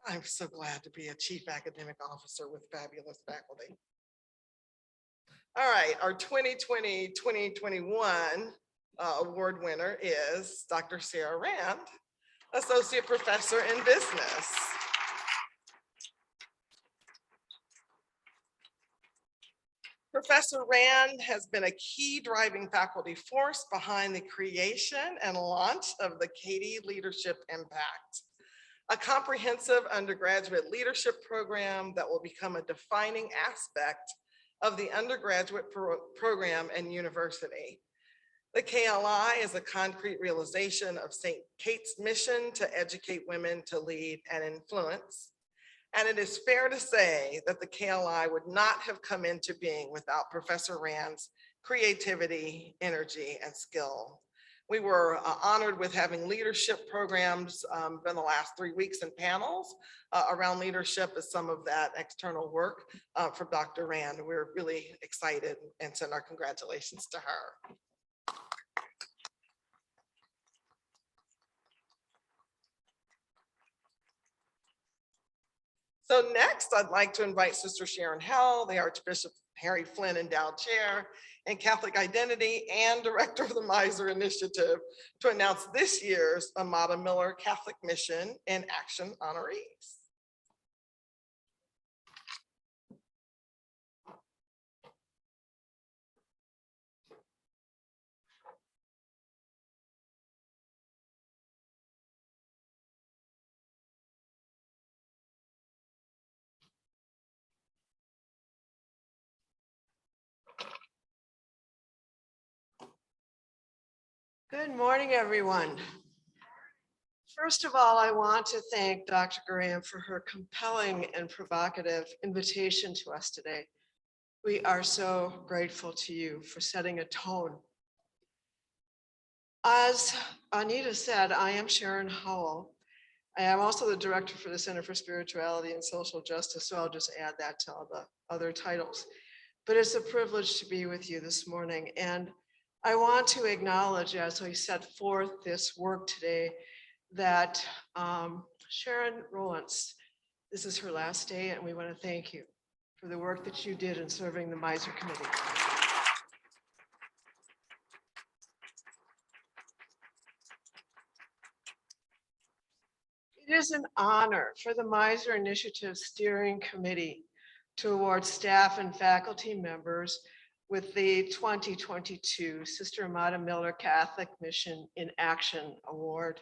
I'm so glad to be a chief academic officer with fabulous faculty. All right, our 2020-2021 award winner is Dr. Sarah Rand, Associate Professor in Business. Professor Rand has been a key driving faculty force behind the creation and launch of the Katie Leadership Impact, a comprehensive undergraduate leadership program that will become a defining aspect of the undergraduate program and university. The KLI is a concrete realization of St. Kate's mission to educate women to lead and influence. And it is fair to say that the KLI would not have come into being without Professor Rand's creativity, energy, and skill. We were honored with having leadership programs in the last 3 weeks and panels around leadership as some of that external work from Dr. Rand. We're really excited and send our congratulations to her. So next, I'd like to invite Sister Sharon Hell, the Archbishop Harry Flynn Endowed Chair in Catholic Identity and Director of the Miser Initiative, to announce this year's Amada Miller Catholic Mission in Action honorees. Good morning, everyone. First of all, I want to thank Dr. Graham for her compelling and provocative invitation to us today. We are so grateful to you for setting a tone. As Anita said, I am Sharon Howell. I am also the director for the Center for Spirituality and Social Justice, so I'll just add that to all the other titles. but it's a privilege to be with you this morning. And I want to acknowledge, as we set forth this work today, that Sharon Rowlands, this is her last day, and we want to thank you for the work that you did in serving the Miser Committee. It is an honor for the Miser Initiative Steering Committee to award staff and faculty members with the 2022 Sister Amata Miller Catholic Mission in Action Award.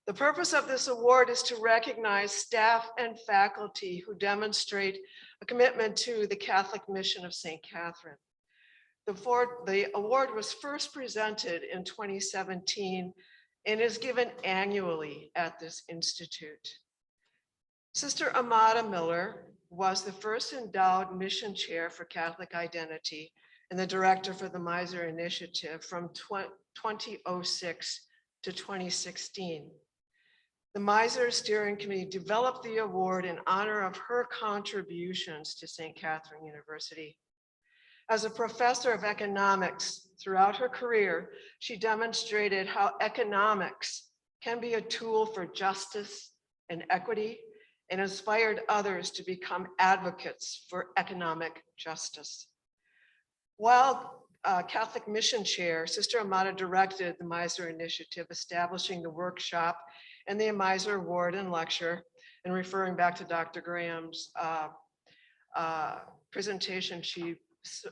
The purpose of this award is to recognize staff and faculty who demonstrate a commitment to the Catholic mission of St. Catherine. The award was first presented in 2017 and is given annually at this institute. Sister Amata Miller was the first endowed mission chair for Catholic identity and the director for the Miser Initiative from 2006 to 2016. The Miser Steering Committee developed the award in honor of her contributions to St. Catherine University. As a professor of economics throughout her career, she demonstrated how economics can be a tool for justice and equity and inspired others to become advocates for economic justice. While Catholic Mission Chair, Sister Amata directed the Miser Initiative, establishing the workshop and the Miser Award and lecture, and referring back to Dr. Graham's presentation, she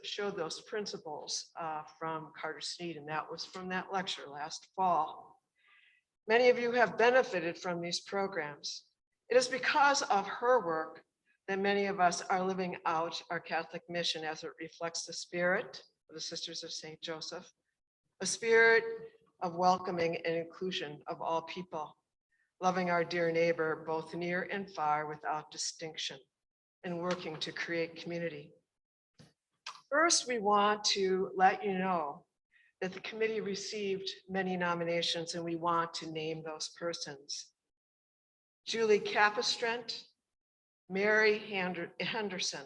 showed those principles from Carter Sneed, and that was from that lecture last fall. Many of you have benefited from these programs. It is because of her work that many of us are living out our Catholic mission as it reflects the spirit of the Sisters of St. Joseph, a spirit of welcoming and inclusion of all people, loving our dear neighbor both near and far without distinction, and working to create community. First, we want to let you know that the committee received many nominations, and we want to name those persons. Julie Capistrant, Mary Henderson,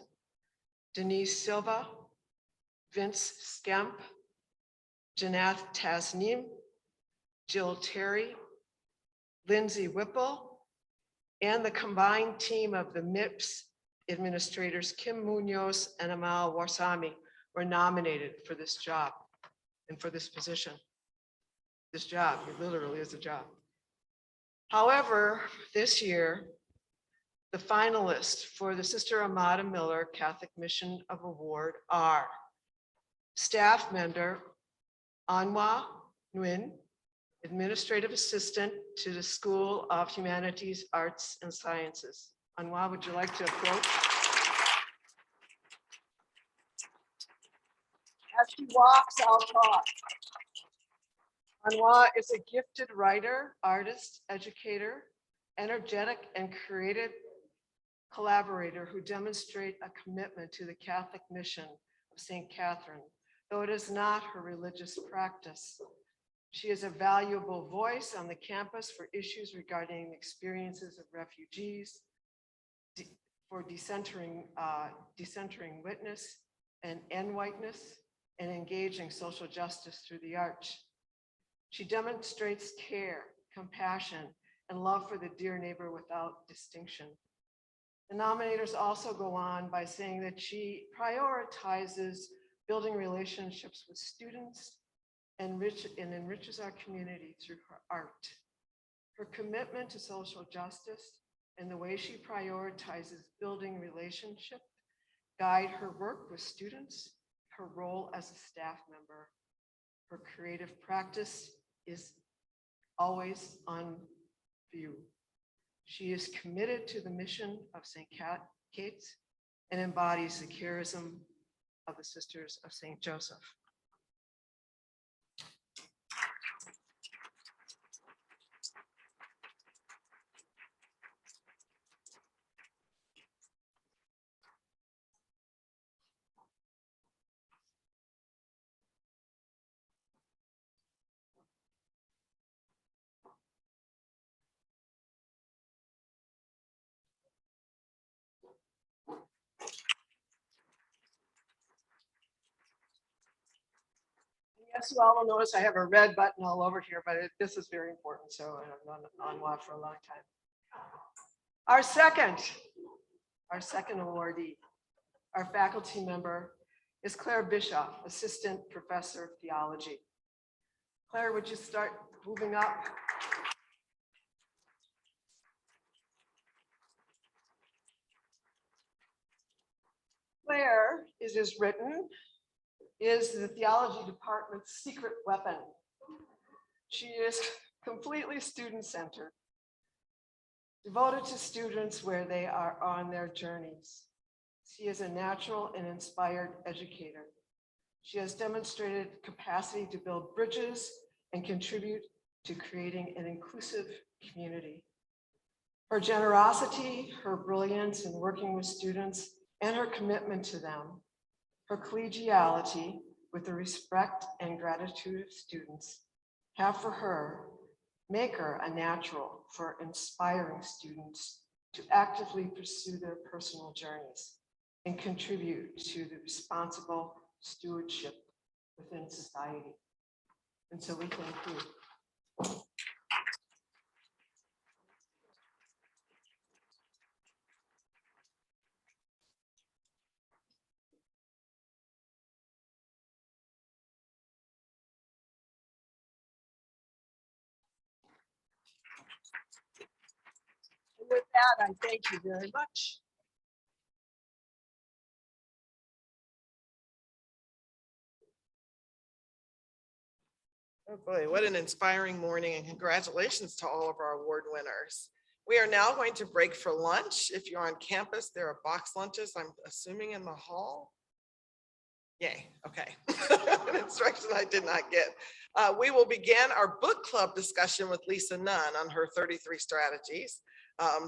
Denise Silva, Vince Skemp, Janath Tasnim, Jill Terry, Lindsay Whipple, and the combined team of the MIPS administrators Kim Munoz and Amal Warsami were nominated for this job and for this position. This job, it literally is a job. However, this year, the finalists for the Sister Amata Miller Catholic Mission of Award are staff member Anwa Nguyen, administrative assistant to the School of Humanities, Arts, and Sciences. Anwa, would you like to approach? As she walks, I'll talk. Anwa is a gifted writer, artist, educator, energetic and creative collaborator who demonstrate a commitment to the Catholic mission of St. Catherine, though it is not her religious practice. She is a valuable voice on the campus for issues regarding experiences of refugees, for decentering witness and end whiteness, and engaging social justice through the arts. She demonstrates care, compassion, and love for the dear neighbor without distinction. The nominators also go on by saying that she prioritizes building relationships with students and enriches our community through her art. Her commitment to social justice and the way she prioritizes building relationship guide her work with students, her role as a staff member. Her creative practice is always on view. She is committed to the mission of St. Kate's and embodies the charism of the Sisters of St. Joseph. As you all will notice, I have a red button all over here, but this is very important, so I'm on WAF for a long time. Our second awardee, our faculty member, is Claire Bischoff, Assistant Professor of Theology. Claire, would you start moving up? Claire, it is written, is the theology department's secret weapon. She is completely student-centered, devoted to students where they are on their journeys. She is a natural and inspired educator. She has demonstrated capacity to build bridges and contribute to creating an inclusive community. Her generosity, her brilliance in working with students, and her commitment to them, her collegiality with the respect and gratitude of students have for her, make her a natural for inspiring students to actively pursue their personal journeys and contribute to the responsible stewardship within society. And so we thank you. And with that, I thank you very much. Oh boy, what an inspiring morning, and congratulations to all of our award winners. We are now going to break for lunch. If you're on campus, there are box lunches, I'm assuming in the hall. Yay, okay. An instruction I did not get. We will begin our book club discussion with Lisa Nunn on her 33 strategies.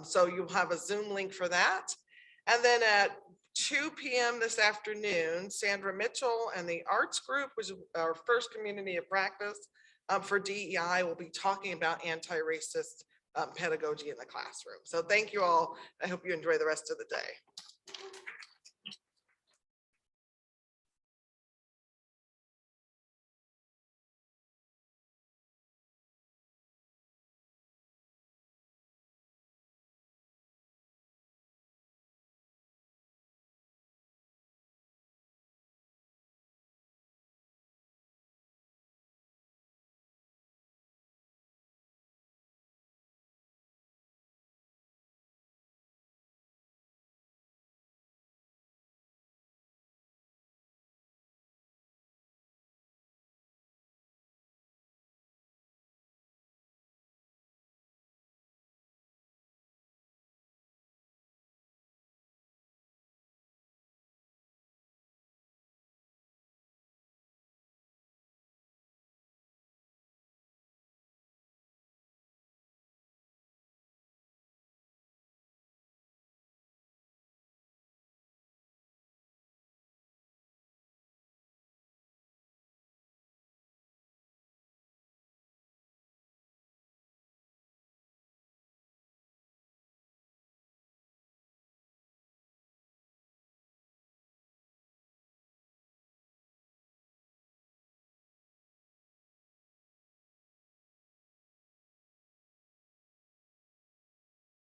So you'll have a Zoom link for that. And then at 2 p.m. this afternoon, Sandra Mitchell and the arts group, which is our first community of practice for DEI, will be talking about anti-racist pedagogy in the classroom. So thank you all. I hope you enjoy the rest of the day.